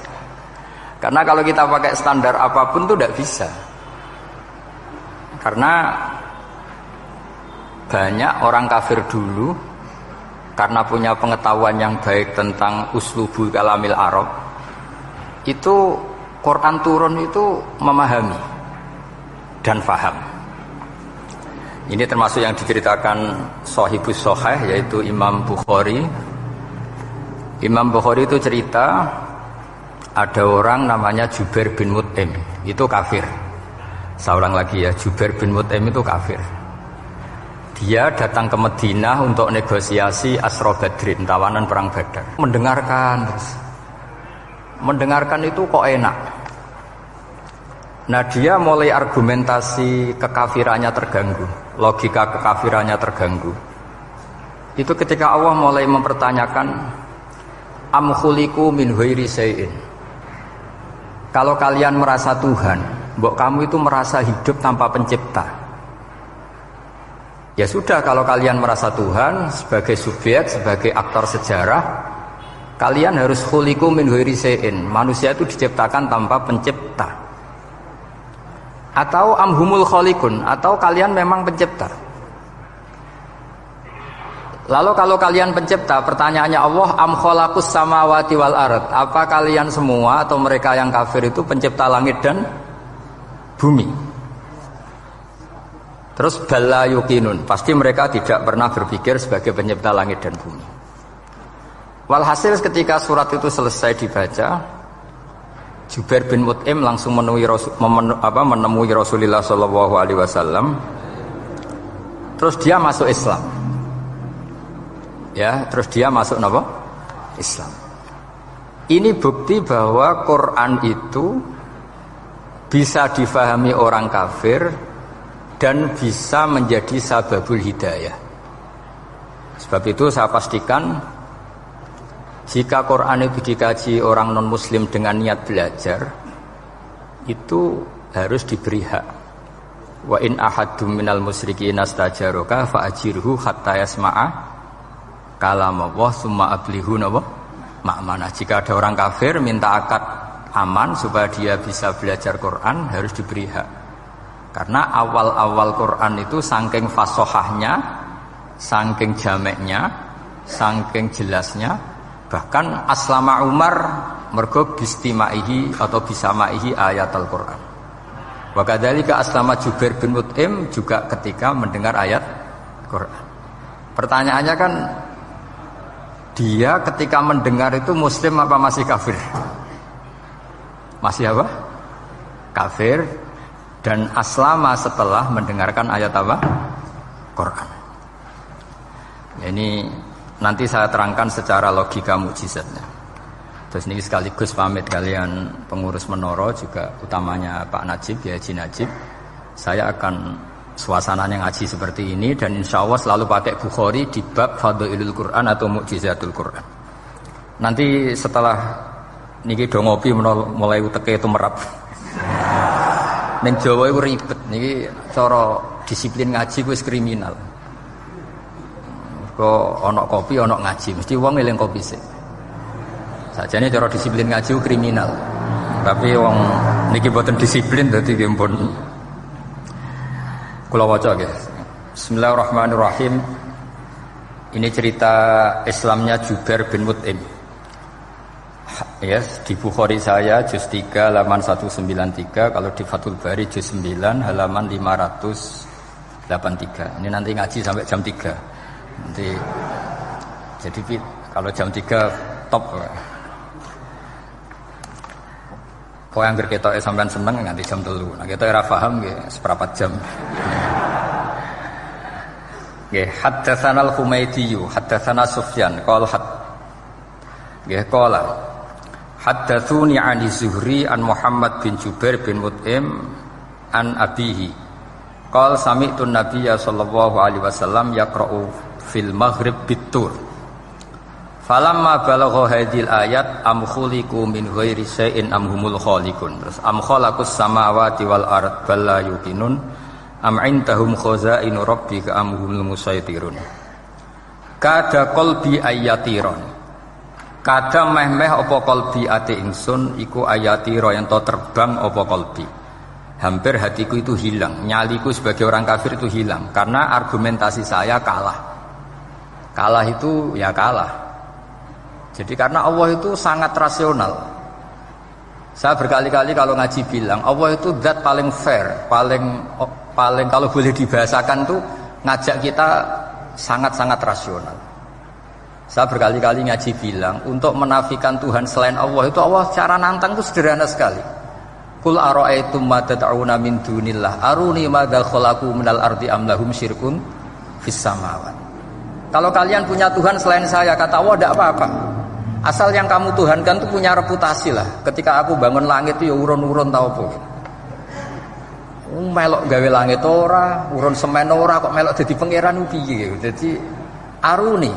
Karena kalau kita pakai standar apapun itu tidak bisa. Karena banyak orang kafir dulu karena punya pengetahuan yang baik tentang uslubul kalamil Arab, itu Quran turun itu memahami dan faham. Ini termasuk yang diceritakan Shahibus Shahih, yaitu Imam Bukhari. Imam Bukhari itu cerita ada orang namanya Jubair bin Mut'im, itu kafir. Seorang lagi ya, Jubair bin Mut'im itu kafir. Dia datang ke Madinah untuk negosiasi Asra Badrin, tawanan perang Badar. Mendengarkan terus. Mendengarkan itu kok enak. Nah dia mulai argumentasi kekafirannya terganggu, logika kekafirannya terganggu. Itu ketika Allah mulai mempertanyakan am khuliqu min ghairi syai'in. Kalau kalian merasa Tuhan, mbok kamu itu merasa hidup tanpa pencipta. Ya sudah, kalau kalian merasa Tuhan sebagai subjek, sebagai aktor sejarah, kalian harus khuliqu min ghairi syai'in. Manusia itu diciptakan tanpa pencipta. Atau amhumul khaliqun, atau kalian memang pencipta. Lalu kalau kalian pencipta, pertanyaannya Allah, am khalaqus samawati wal ard, apa kalian semua atau mereka yang kafir itu pencipta langit dan bumi? Terus bala yuqinun, pasti mereka tidak pernah berpikir sebagai pencipta langit dan bumi. Walhasil ketika surat itu selesai dibaca, Jubair bin Mut'im langsung menemui Rasulullah Shallallahu Alaihi Wasallam. Terus dia masuk Islam. Ya, terus dia masuk apa? Islam. Ini bukti bahwa Quran itu bisa difahami orang kafir dan bisa menjadi sababul hidayah. Sebab itu saya pastikan jika Quran itu dikaji orang non-muslim dengan niat belajar, itu harus diberi hak. Wa in ahadum minal musyrikin astajaroka fa'ajirhu hatta yasma'a kalamullah summa ablihu ma'mana. Jika ada orang kafir minta akad aman supaya dia bisa belajar Quran, harus diberi hak. Karena awal-awal Quran itu saking fasohahnya, saking jameknya, saking jelasnya, bahkan aslama Umar mergo bistimaihi atau bisamaihi ayat Al-Quran. Wa kadzalika aslama Jubair bin Mut'im juga ketika mendengar ayat Quran. Pertanyaannya kan, dia ketika mendengar itu muslim apa masih kafir? Masih apa? Kafir. Dan aslama setelah mendengarkan ayat apa? Quran. Ini nanti saya terangkan secara logika mukjizatnya. Terus ini sekaligus pamit kalian pengurus Menara, juga utamanya Pak Najib, ya Haji Najib. Saya akan suasananya ngaji seperti ini dan insya Allah selalu pakai Bukhari di bab Fadhailul Quran atau Mukjizatul Quran. Nanti setelah niki do ngopi mulai uteke itu merap. Ning Jawa iku ribet niki, cara disiplin ngaji wis kriminal. Kok ana kopi ana ngaji, mesti wong eling kopi sik. Sajane cara disiplin ngaji kriminal. Tapi wong niki boten disiplin dadi nggih pun. Kula waca nggih. Bismillahirrahmanirrahim. Ini cerita Islamnya Jubair bin Mut'im. Yes, di Bukhari saya juz 3 halaman 193, kalau di Fathul Bari juz 9 halaman 583. Ini nanti ngaji sampai jam 3. Nanti jadi kalau jam 3 top. Kok yang berketoke sampean seneng nganti jam 3. Nah, kita ora paham nggih seperempat jam. Nggih, haddatsana al-Humaydi, haddatsana Sufyan, qala nggih qala haddatsuni 'ani Zuhri an Muhammad bin Jubair bin Mut'im an abihi. Qala sami'tu an-nabiyya sallallahu alaihi wasallam yaqra'u fil maghrib bit-tur. Falamma balagha hadhil ayat am khuliqu min ghairi syai'in am humul khaliqun. Terus am khalaqus samawati wal ard bal la yuqinun am indahum khazainu rabbika am humul musaytirun. Kada qalbi ayatiron. Kada meh-meh apa qalbi ate ingsun iku ayatira yen to terbang apa qalbi. Hampir hatiku itu hilang, nyaliku sebagai orang kafir itu hilang karena argumentasi saya kalah. Kalah itu ya kalah. Jadi karena Allah itu sangat rasional. Saya berkali-kali kalau ngaji bilang Allah itu zat paling fair, paling kalau boleh dibahasakan tuh ngajak kita sangat-sangat rasional. Saya berkali-kali ngaji bilang untuk menafikan Tuhan selain Allah itu Allah cara nantang itu sederhana sekali. Qul ara'aytum ma tad'una min dunillah aruni madza khalaqu minal ardi am lahum syirkun fis samawat. Kalau kalian punya Tuhan selain saya, kata Allah tidak apa-apa. Asal yang kamu tuhankan itu punya reputasi lah. Ketika aku bangun langit itu ya urun-urun tau apa. Melok gawe langit ora, urun semen ora, kok melok jadi pangeran piye. Jadi aruni.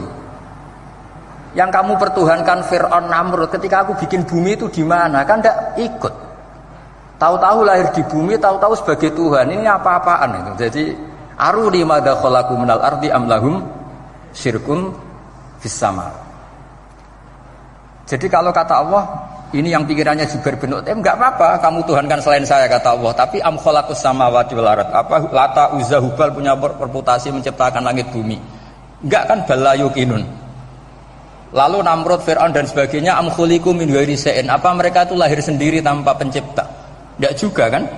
Yang kamu pertuhankan Fir'aun Namrud ketika aku bikin bumi itu di mana? Kan tidak ikut. Tahu-tahu lahir di bumi, tahu-tahu sebagai Tuhan. Ini apa-apaan itu. Jadi aruni madza khalaqu minal ardi am lahum syirkun fis sama. Jadi kalau kata Allah, ini yang pikirannya Jubair bin Mut'im, enggak apa-apa kamu tuhankan selain saya kata Allah, tapi am khalaqus samawati wal ard. Apa Lata Uzza Hubal punya reputasi menciptakan langit bumi? Enggak kan bala yuqinun. Lalu Namrud, Fir'aun dan sebagainya am khuliqu min ghairi syai'in. Apa mereka itu lahir sendiri tanpa pencipta? Enggak juga kan?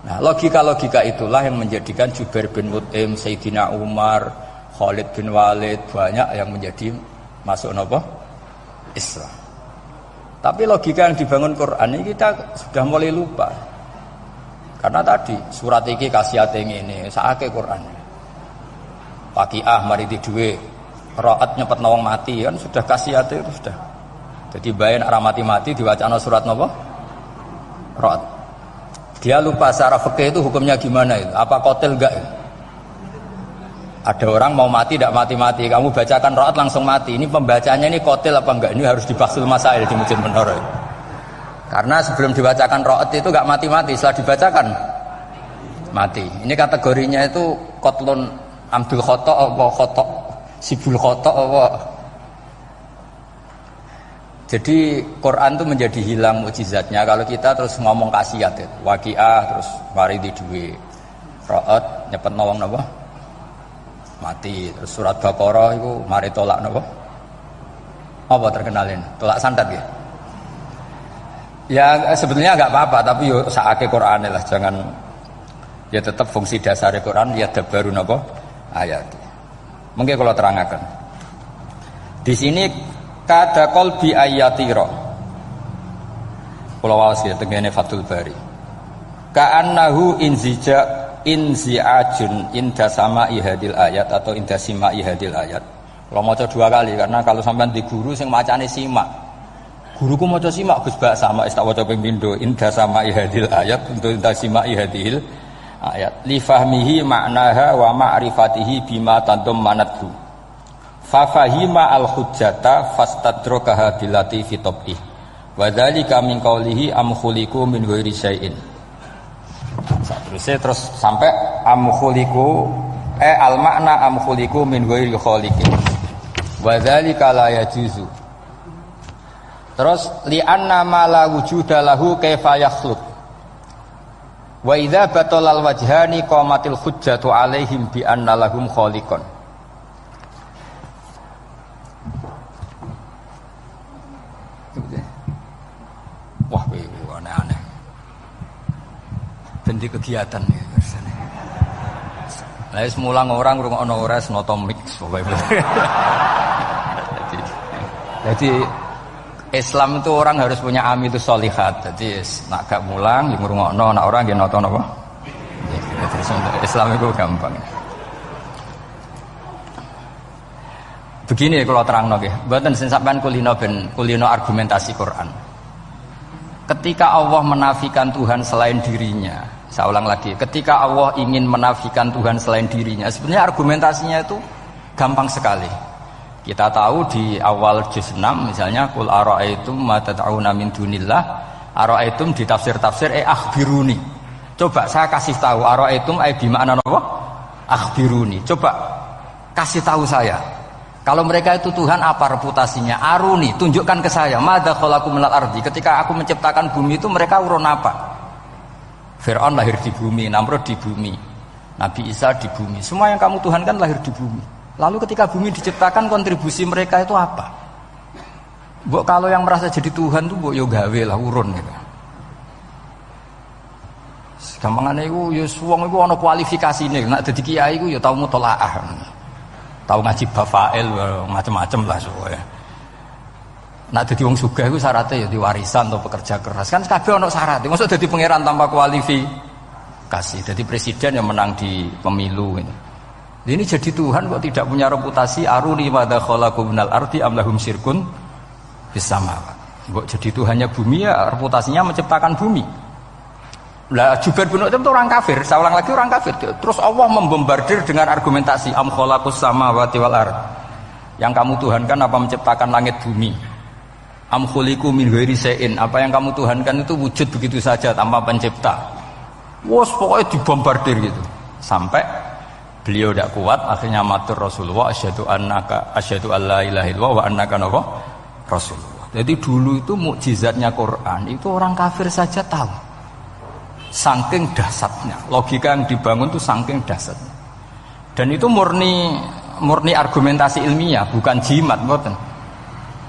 Nah, logika-logika itulah yang menjadikan Jubair bin Mut'im, Sayyidina Umar, Khalid bin Walid banyak yang menjadi masuk napa? Islam. Tapi logika yang dibangun Quran ini kita sudah mulai lupa. Karena tadi surat iki kasihate ngene, sakake Quran. Waqiah mari di duwe, qiraat nyepet wong mati kan sudah kasihate itu sudah. Jadi bayan arah mati-mati diwacana surat napa? Qiraat. Dia lupa secara fikih itu hukumnya gimana itu? Apa qatil enggak? Ada orang mau mati tidak mati-mati, kamu bacakan ro'at langsung mati. Ini pembacanya ini kotil apa enggak? Ini harus dibahsul masail di Masjid Menara. Karena sebelum dibacakan ro'at itu enggak mati-mati, setelah dibacakan mati. Ini kategorinya itu kotlun amdul khoto apa khoto sibul khoto apa. Jadi Quran itu menjadi hilang mukjizatnya kalau kita terus ngomong kasiat ya. Waqiah terus mari di duwe. Ro'at nyepet nawang napa? Mati. Terus surat Baqarah itu mari tolak napa? Apa terkenalin? Tolak santet ya? Ya sebetulnya enggak apa-apa tapi yo sakake Qur'ane lah, jangan ya tetap fungsi dasar Quran ya dabaru napa? Ayat. Mungkin kalau terangkan. Di sini kada qalbi ayatira. Kula waos ya tengene Fathul Bari. Ka'annahu inzi'ajun inda sama'i hadil ayat atau inda sima'i hadil ayat. Kalau maca dua kali karena kalau sampean di guru sing macane simak. Guruku maca simak Gus Bak sama tak waca ping pindho inda sama'i hadil ayat untuk inda sima'i hadil ayat. Li fahmihi ma'naha wa ma'rifatihi bima tadammanathu. Fa fahima al-hujjata fastadrakaha bilati fi tabih. Wa dzalika min qawlihi am khuliqu min ghairi syai'in. Terus sampai am khuliqu al makna am khuliqu min ghairi khaliqin wa dzalika la yajuzu. Terus li anna ma la wujuda lahu kaifa yakhluq wa idza batalal wajhani qamatil hujjatu alaihim bi anna lahum khaliqan. Wah, aneh-aneh. Bendi kegiatan ya biasanya. Lah semulang orang ngrungokno ora noto mix pokoke. Jadi Islam itu orang harus punya amitus sholihat. Jadi nak gak mulang ya ngrungokno, nak orang nggih noto napa? Islam itu gampang. Begini kalau terangno nggih, mboten sing sampean kulino argumentasi Quran. Ketika Allah menafikan Tuhan selain dirinya, saya ulang lagi, ketika Allah ingin menafikan Tuhan selain dirinya, sebenarnya argumentasinya itu gampang sekali. Kita tahu di awal juz 6 misalnya qul ara'aitum ma tad'una min dunillah, ara'aitum di tafsir-tafsir akhbiruni. Coba saya kasih tahu ara'aitum bi makna apa? Akhbiruni. Coba kasih tahu saya. Kalau mereka itu Tuhan apa reputasinya? Aruni, tunjukkan ke saya. Madza khalaqu minal ardi. Ketika aku menciptakan bumi itu mereka urun apa? Fir'aun lahir di bumi, Namrud di bumi, Nabi Isa di bumi. Semua yang kamu Tuhan kan lahir di bumi. Lalu ketika bumi diciptakan kontribusi mereka itu apa? Mbok kalau yang merasa jadi Tuhan tuh mbok yo gawe lah urun gitu. Gampangane iku yo wong iku ana kualifikasine. Nek dadi kiai iku yo tau mutolaah. Tau ngaji bafail macam-macam lah soalnya. Nek dadi wong sugih iku syaratnya yo diwarisan atau pekerja keras. Kan kabeh ana syarat. Maksud dadi pangeran tanpa kualifikasi. Dadi presiden yang menang di pemilu ini. Ini jadi Tuhan kok tidak punya reputasi aruni madza khalaqu minal ardi am lahum syirkun fis samawat. Kok jadi Tuhannya bumi ya reputasinya menciptakan bumi. Lah Jubair bin Mut'im itu orang kafir, saya ulang lagi orang kafir. Terus Allah membombardir dengan argumentasi am khalaqus samawati wal ard. Yang kamu tuhankan apa menciptakan langit bumi? Am khuliqu min ghairi syai'in, apa yang kamu tuhankan itu wujud begitu saja tanpa pencipta. Wos pokoknya dibombardir gitu. Sampai beliau tidak kuat, akhirnya matur Rasulullah asyhadu alla ilaha illallah wa annaka Rasulullah. Jadi dulu itu mukjizatnya Quran itu orang kafir saja tahu. Saking dahsyatnya, logika yang dibangun itu saking dahsyatnya. Dan itu murni argumentasi ilmiah, bukan jimat, mboten.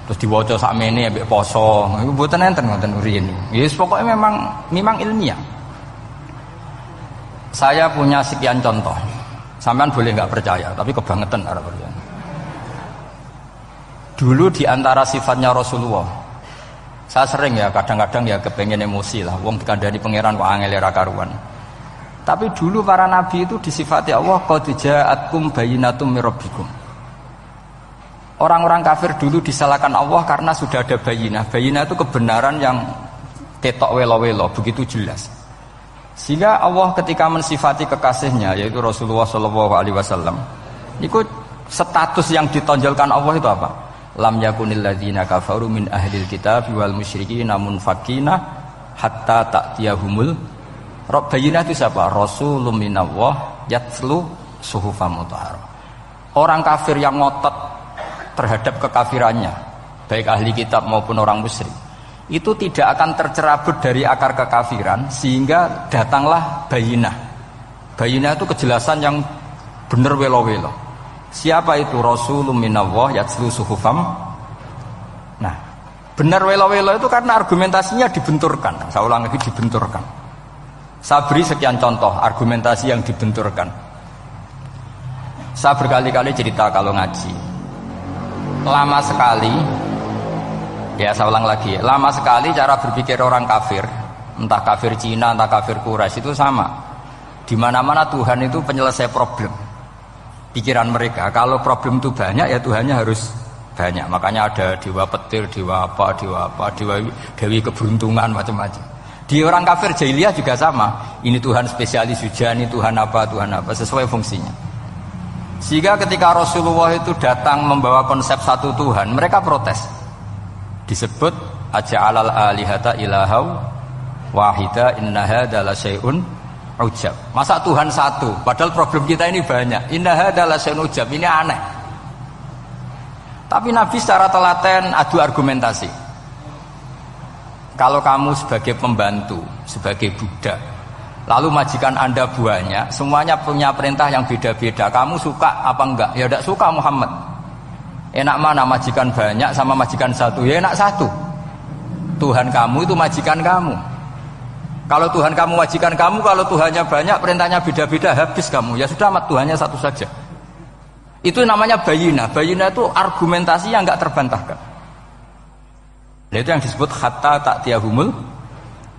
Terus diwaca sakmene ambek poso, iku mboten enten ngoten riyen. Yes, pokoknya memang ilmiah. Saya punya sekian contoh. Sampean boleh nggak percaya, tapi kebangetan ora percaya. Dulu di antara sifatnya Rasulullah, saya sering ya kadang-kadang ya kepengen emosi lah. Wong dikandani pangeran kok angel ra karuan. Tapi dulu para nabi itu disifati Allah qad ja'atkum bayyinatum mir rabbikum. Orang-orang kafir dulu disalahkan Allah karena sudah ada bayinah. Bayinah itu kebenaran yang ketok welo-welo, begitu jelas. Sehingga Allah ketika mensifati kekasihnya yaitu Rasulullah SAW, itu status yang ditonjolkan Allah itu apa? Lam yakunil ladzina kafaru min ahlil kitab wal musyrikin munfakina hatta ta'tiyahumul bayinah. Itu siapa? Rasulun minallah yatslu suhufam mutahharah. Orang kafir yang ngotot terhadap kekafirannya, baik ahli kitab maupun orang musyrik, itu tidak akan tercerabut dari akar kekafiran sehingga datanglah bayinah. Bayinah itu kejelasan yang benar welo-welo. Siapa itu? Rasulun minallah yatslu suhufam. Nah, benar welo-welo itu karena argumentasinya dibenturkan. Saya ulang lagi, dibenturkan. Saya beri sekian contoh argumentasi yang dibenturkan. Saya berkali-kali cerita kalau ngaji. Lama sekali, ya saya ulang lagi, lama sekali cara berpikir orang kafir, entah kafir Cina, entah kafir Quraisy itu sama. Di mana-mana Tuhan itu penyelesai problem. Pikiran mereka, kalau problem itu banyak ya Tuhannya harus banyak. Makanya ada dewa petir, dewa dewi keberuntungan, macam-macam. Di orang kafir jahiliyah juga sama. Ini Tuhan spesialis hujan, ini Tuhan apa, sesuai fungsinya. Sehingga ketika Rasulullah itu datang membawa konsep satu Tuhan, mereka protes. Disebut aja'alal alihata ilahau wahida inna hadza la syai'un ujab. Masa Tuhan satu, padahal problem kita ini banyak. Inna hadza la syai'un ujab, ini aneh. Tapi Nabi secara telaten adu argumentasi. Kalau kamu sebagai pembantu, sebagai budak, lalu majikan Anda banyak, semuanya punya perintah yang beda-beda. Kamu suka apa enggak? Ya tidak suka Muhammad. Enak mana majikan banyak sama majikan satu? Ya enak satu. Tuhan kamu itu majikan kamu. Kalau Tuhan kamu majikan kamu, kalau Tuhannya banyak, perintahnya beda-beda, habis kamu. Ya sudah, Tuhannya satu saja. Itu namanya bayinah. Bayinah itu argumentasi yang enggak terbantahkan. Nah, itu yang disebut hatta ta'tiyahumul.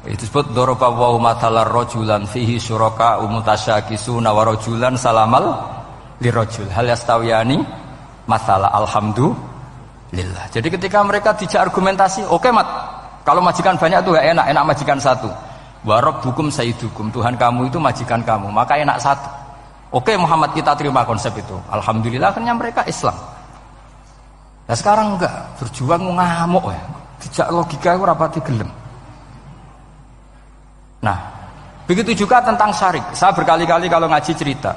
Itu disebut daraba wa mathalar rajulan fihi syuraka umutasyakisuna wa rajulan salamal lirajul hal yastawiyani mathala alhamdulillah. Jadi ketika mereka dijak argumentasi, oke Mat, kalau majikan banyak itu gak enak majikan satu. Wa rabbukum sayyidukum, Tuhan kamu itu majikan kamu, maka enak satu. Oke Muhammad, kita terima konsep itu. Alhamdulillah akhirnya mereka Islam. Nah sekarang enggak, berjuang ngamuk ya. Tidak logika itu rapati gelem. Nah, begitu juga tentang syirik. Saya berkali-kali kalau ngaji cerita,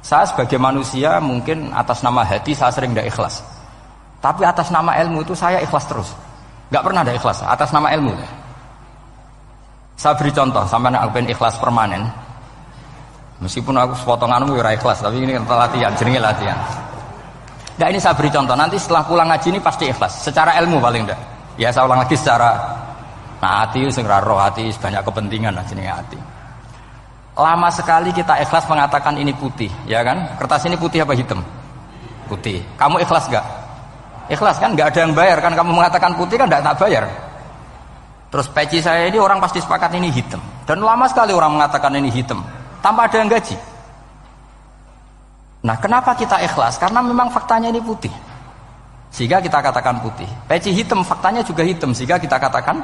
saya sebagai manusia mungkin atas nama hati saya sering tidak ikhlas. Tapi atas nama ilmu itu saya ikhlas terus. Enggak pernah ada ikhlas atas nama ilmu. Saya beri contoh, sampai aku pengen ikhlas permanen. Meskipun aku sepotonganmu ora ikhlas, tapi ini latihan, jenenge latihan. Nah ini saya beri contoh, nanti setelah pulang ngaji ini pasti ikhlas secara ilmu paling enggak. Ya saya ulang lagi secara hati segera roh hati banyak kepentingan lah jenenge hati. Lama sekali kita ikhlas mengatakan ini putih, ya kan? Kertas ini putih apa hitam? Putih. Kamu ikhlas enggak? Ikhlas kan? Enggak ada yang bayar kan? Kamu mengatakan putih kan enggak tak bayar. Terus peci saya ini orang pasti sepakat ini hitam. Dan lama sekali orang mengatakan ini hitam tanpa ada yang gaji. Nah kenapa kita ikhlas? Karena memang faktanya ini putih sehingga kita katakan putih. Peci hitam faktanya juga hitam sehingga kita katakan.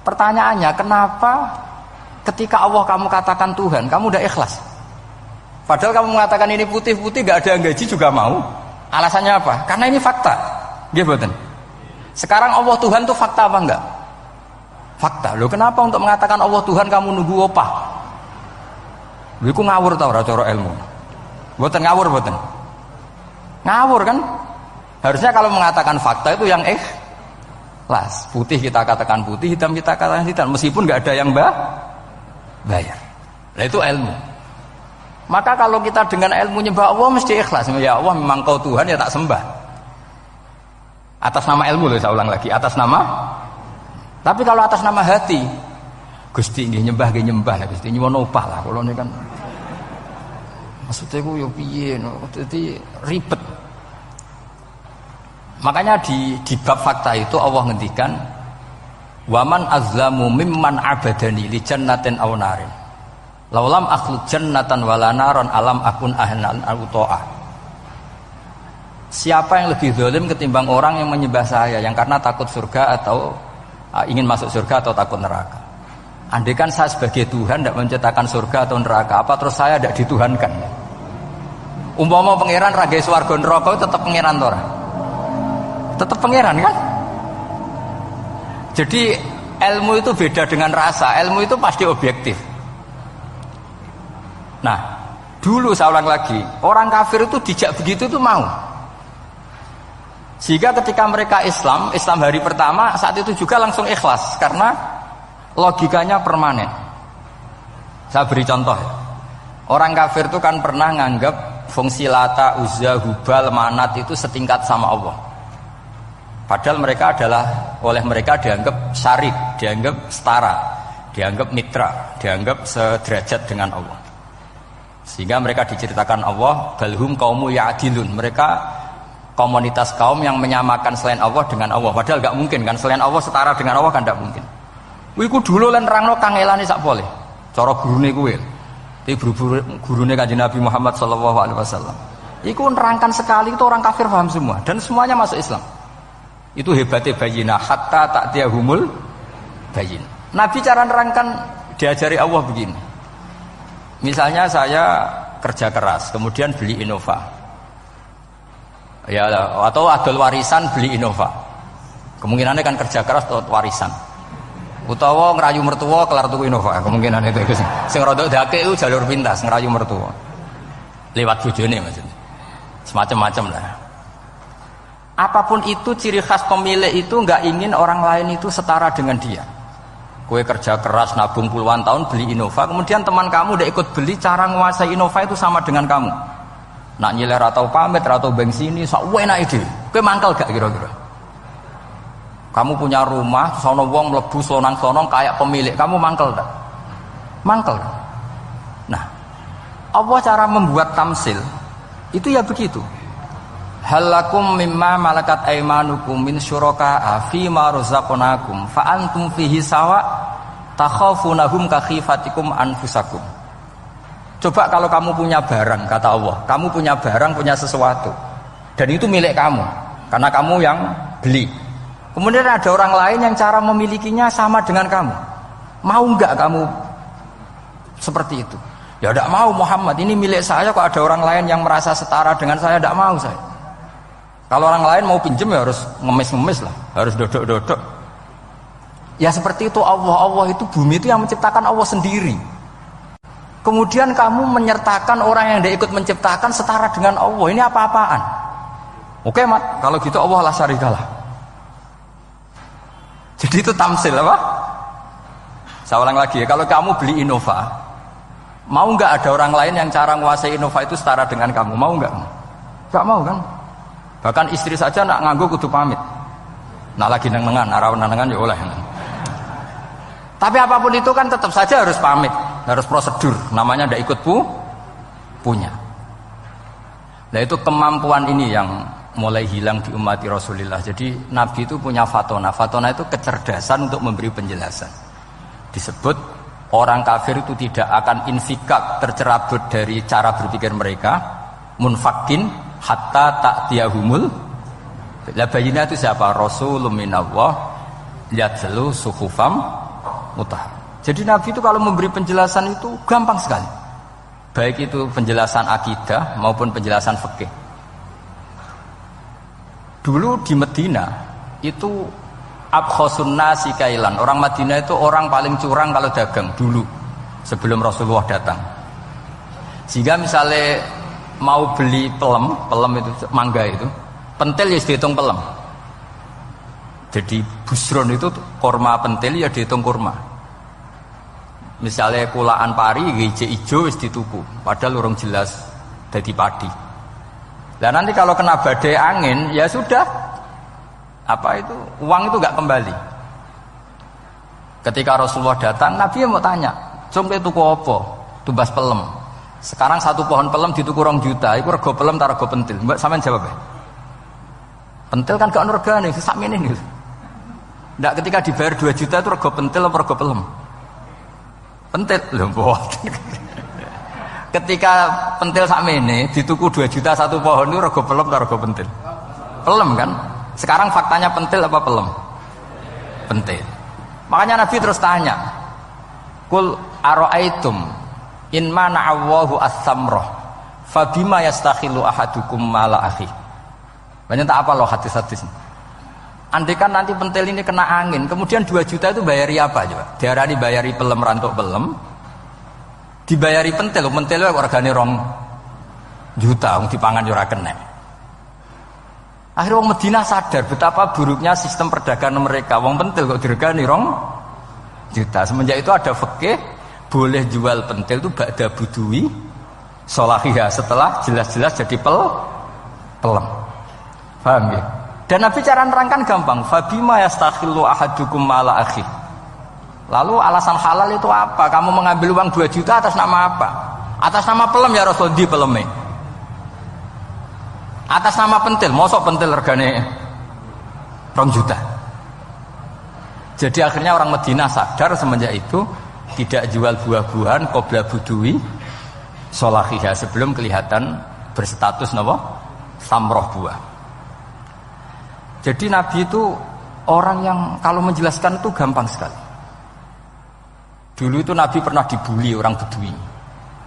Pertanyaannya kenapa ketika Allah kamu katakan Tuhan kamu udah ikhlas? Padahal kamu mengatakan ini putih-putih gak ada yang gaji juga mau. Alasannya apa? Karena ini fakta. Gitu. Sekarang Allah Tuhan itu fakta apa enggak? Fakta. Loh kenapa untuk mengatakan Allah Tuhan kamu nunggu opah? Lha iku ngawur ta ora cara ilmu? Mboten ngawur mboten. Ngawur kan? Harusnya kalau mengatakan fakta itu yang ikhlas. Putih kita katakan putih, hitam kita katakan hitam meskipun enggak ada yang bayar. Nah itu ilmu. Maka kalau kita dengan ilmu nyembah Allah mesti ikhlas. Ya Allah memang kau Tuhan ya tak sembah. Atas nama ilmu loh saya ulang lagi, atas nama. Tapi kalau atas nama hati, Gusti nggih nyembah lah Gusti nyuwun opah lah kula niku kan. Maksudnya ku yo piye no, dadi ribet. Makanya di bab fakta itu Allah ngendikan waman azlamu mimman abadani li jannatin aw narin. Laulam akhluq jannatan wala naron alam akun ahlan al-ta'ah. Siapa yang lebih zalim ketimbang orang yang menyembah saya yang karena takut surga atau ingin masuk surga atau takut neraka. Andaikan saya sebagai Tuhan tidak menciptakan surga atau neraka, apa terus saya tidak dituhankan? Umpama pangeran raga swarga neraka tetap pangeran to ora? Tetap pangeran kan? Jadi ilmu itu beda dengan rasa. Ilmu itu pasti objektif. Nah, dulu saya ulang lagi, orang kafir itu dijak begitu itu mau. Sehingga ketika mereka Islam hari pertama saat itu juga langsung ikhlas karena logikanya permanen. Saya beri contoh. Orang kafir itu kan pernah nganggap fungsi Lata, Uzza, Hubal, Manat itu setingkat sama Allah. Padahal mereka oleh mereka dianggap syarik, dianggap setara, dianggap mitra, dianggap sederajat dengan Allah. Sehingga mereka diceritakan Allah balhum qaumu ya'dilun. Mereka komunitas kaum yang menyamakan selain Allah dengan Allah. Padahal gak mungkin kan, selain Allah setara dengan Allah kan gak mungkin. Iku dulu lan nerangno kangelane sak pole. Cara gurune kuwi. Iki gurune Kanjeng Nabi Muhammad sallallahu alaihi wasallam. Iku nerangkan sekali itu orang kafir paham semua dan semuanya masuk Islam. Itu hebatnya bayinah hatta ta'tiyahumul bayinah. Nabi cara nerangkan diajari Allah begini. Misalnya saya kerja keras, kemudian beli Innova. Ya, atau adol warisan beli Innova. Kemungkinannya kan kerja keras atau warisan. Utawa ngerayu mertua kelar tuku Innova, kemungkinan itu sing rada dake itu jalur pintas ngerayu mertua. Lewat bojone maksudnya. Semacam-macam lah. Apapun itu ciri khas pemilik itu enggak ingin orang lain itu setara dengan dia. Kue kerja keras nabung puluhan tahun beli Innova, kemudian teman kamu udah ikut beli, cara menguasai Innova itu sama dengan kamu. Nak nyiler atau pamit atau bensin ini sak enak ide. Kue mangkel gak kira-kira? Kamu punya rumah, sono wong mlebu slonang-slonong kayak pemilik, kamu mangkel tak? Mangkel. Nah, Allah cara membuat tamsil itu ya begitu. Halakum mimma malakat aimanukum min syuraka'a fi ma razaqnakum fa antum fihi sawa takhafunahum ka khifatikum anfusakum. Coba kalau kamu punya barang, kata Allah, kamu punya barang, punya sesuatu dan itu milik kamu karena kamu yang beli. Kemudian ada orang lain yang cara memilikinya sama dengan kamu. Mau enggak kamu seperti itu? Ya tidak mau Muhammad, ini milik saya kok ada orang lain yang merasa setara dengan saya, tidak mau saya. Kalau orang lain mau pinjem ya harus ngemis-ngemis lah, harus dodok-dodok. Ya seperti itu Allah itu bumi itu yang menciptakan Allah sendiri. Kemudian kamu menyertakan orang yang tidak ikut menciptakan setara dengan Allah. Ini apa-apaan? Oke mat, kalau gitu Allah la syarikalah. Jadi itu tamsil apa? Saya ulang lagi ya, kalau kamu beli Innova, mau nggak ada orang lain yang cara menguasai Innova itu setara dengan kamu? Mau nggak? Nggak mau kan? Bahkan istri saja nak nganggo kudu pamit. Nak lagi nengan, arah nengan ya oleh. Tapi apapun itu kan tetap saja harus pamit, harus prosedur. Namanya ndak ikut punya. Nah itu kemampuan ini yang mulai hilang di umat Rasulullah. Jadi Nabi itu punya fatona. Fatona itu kecerdasan untuk memberi penjelasan. Disebut orang kafir itu tidak akan infikak, tercerabut dari cara berpikir mereka, munfakin hatta ta'tiyahumul. La bayina itu siapa? Rasulun minallah yatlu suhufam mutahhar. Jadi Nabi itu kalau memberi penjelasan itu gampang sekali. Baik itu penjelasan akidah maupun penjelasan fikih. Dulu di Medina itu abkhosun nasi kailan. Orang Madinah itu orang paling curang kalau dagang dulu sebelum Rasulullah datang. Sehingga misalnya mau beli pelem itu mangga itu, pentil ya dihitung pelem. Jadi busron itu kurma pentil ya dihitung kurma. Misalnya kulaan pari hijau ijo wis dituku, padahal urung jelas dadi padi. Dan nanti kalau kena badai angin ya sudah, apa itu uang itu nggak kembali. Ketika Rasulullah datang, Nabi mau tanya, "Cung tuku apa?" Tubas pelem. Sekarang satu pohon pelem dituku 2 juta, itu rego pelem ta rego pentil? Mbak sampean jawab ya. Pentil kan gak ono regane, sakmene niku. Ndak ketika dibayar 2 juta itu rego pentil apa rego pelem? Pentil lho mboten. Ketika pentil sakmene dituku 2 juta satu pohon itu rego pelem ta rego pentil? Pelem kan? Sekarang faktanya pentil apa pelem? Pentil. Makanya Nabi terus tanya, "Qul ara'aitum in mana'allahu as-samrah fabima yastakhilu ahadukum mala akhi." Banyak tak apa loh hadis-hadis. Andai kan nanti pentil ini kena angin, kemudian 2 juta itu bayari apa coba? Diarani bayari pelem rantuk pelem, dibayari pentil itu regane 2 juta, wong dipangan yo ora kena. Akhirnya wong Madinah sadar betapa buruknya sistem perdagangan mereka. Wong pentil kok diregani 2 juta. Semenjak itu ada fikih boleh jual pentil itu ba'da budui sholahiyah, setelah jelas-jelas jadi pelem. Paham ya? Dan Nabi cara nerangkan gampang. Fabima yastakhillu ahadukum mala akhi. Lalu alasan halal itu apa? Kamu mengambil uang 2 juta atas nama apa? Atas nama pelem ya Rasul, di peleme. Atas nama pentil, mosok pentil regane 2 juta. Jadi akhirnya orang Madinah sadar semenjak itu tidak jual buah-buahan qobla budui sholahiyah, sebelum kelihatan berstatus napa? Samroh buah. Jadi Nabi itu orang yang kalau menjelaskan itu gampang sekali. Dulu itu Nabi pernah dibully orang Bedui.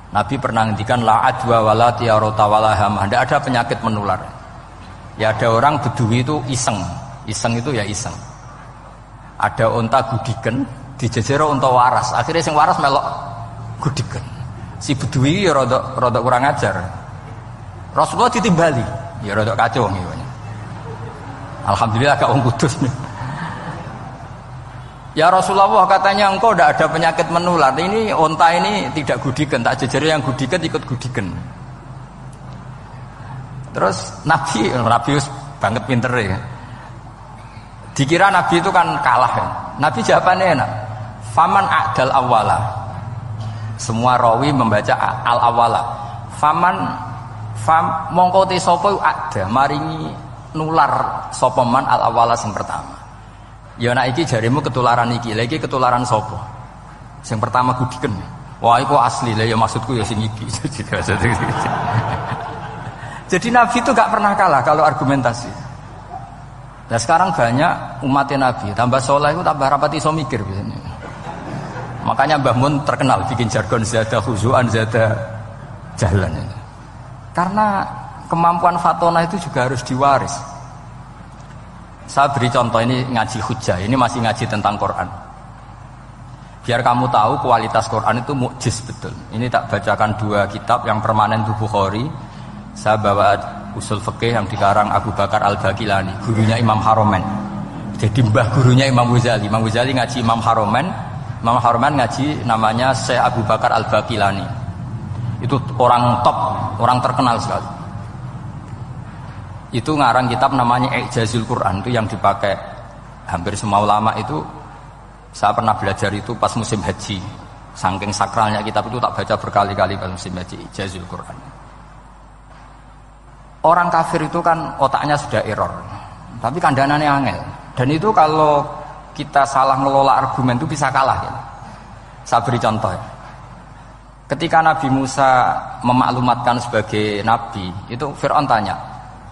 Nabi pernah ngendikan la adwa wala tiarota wala hamah. Tidak ada penyakit menular. Ya ada orang Bedui itu iseng. Iseng itu ya iseng. Ada unta gudiken, dijejero unta waras. Akhirnya sing waras melok gudiken. Si Bedui ya rodok kurang ajar. Rasulullah ditimbali. Ya rodok kacau ngiwanya. Alhamdulillah gak wong kudus nih. Ya Rasulullah, katanya engkau tidak ada penyakit menular. Ini onta ini tidak gudiken, tak jejeri yang gudiken ikut gudiken. Terus Nabi banget pinter ya. Dikira Nabi itu kan kalah ya. Nabi jawabannya enak. Faman a'dal awala. Semua rawi membaca al awala. Mongko te sapa ada maringi nular sopeman al awala sing pertama. Ya nak iki jarimu ketularan iki, lagi ketularan sopo. Sing pertama gudiken. Wah iku asli lah ya, maksudku ya sing iki. Jadi Nabi itu gak pernah kalah kalau argumentasi. Nah sekarang banyak umatnya Nabi tambah soleh itu tambah rapat iso mikir biasanya. Makanya Mbah Mun terkenal bikin jargon zada khuzuan zada jalan. Karena kemampuan fatona itu juga harus diwaris. Saya beri contoh, ini ngaji hujjah, ini masih ngaji tentang Quran. Biar kamu tahu kualitas Quran itu mukjiz betul. Ini tak bacakan 2 kitab yang permanen itu Bukhari. Saya bawa usul fikih yang dikarang Abu Bakar Al-Baqilani, gurunya Imam Haromen. Jadi mbah gurunya Imam Ghazali. Imam Ghazali ngaji Imam Haromen. Imam Haromen ngaji namanya Syekh Abu Bakar Al-Baqilani. Itu orang top, orang terkenal sekali. Itu ngarang kitab namanya I'jazul Quran, itu yang dipakai hampir semua ulama itu. Saya pernah belajar itu pas musim haji. Saking sakralnya kitab itu tak baca berkali-kali pas musim haji, I'jazul Quran. Orang kafir itu kan otaknya sudah error, tapi kandanannya angel. Dan itu kalau kita salah ngelola argumen itu bisa kalah ya. Saya beri contoh ya. Ketika Nabi Musa memaklumatkan sebagai nabi, itu Fir'aun tanya,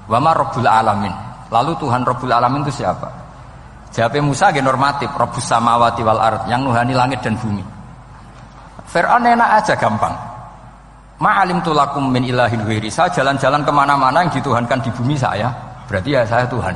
"Wa ma Rabbul Alamin?" Lalu Tuhan Rabbul Alamin itu siapa? Jawabnya Musa ge normatif, Rabbus samawati wal ard, yang nuhani langit dan bumi. Fir'aun enak aja, gampang. Ma'alimtu lakum min ilahin ghairi. Saya jalan-jalan kemana-mana yang dituhankan di bumi saya, berarti ya saya Tuhan.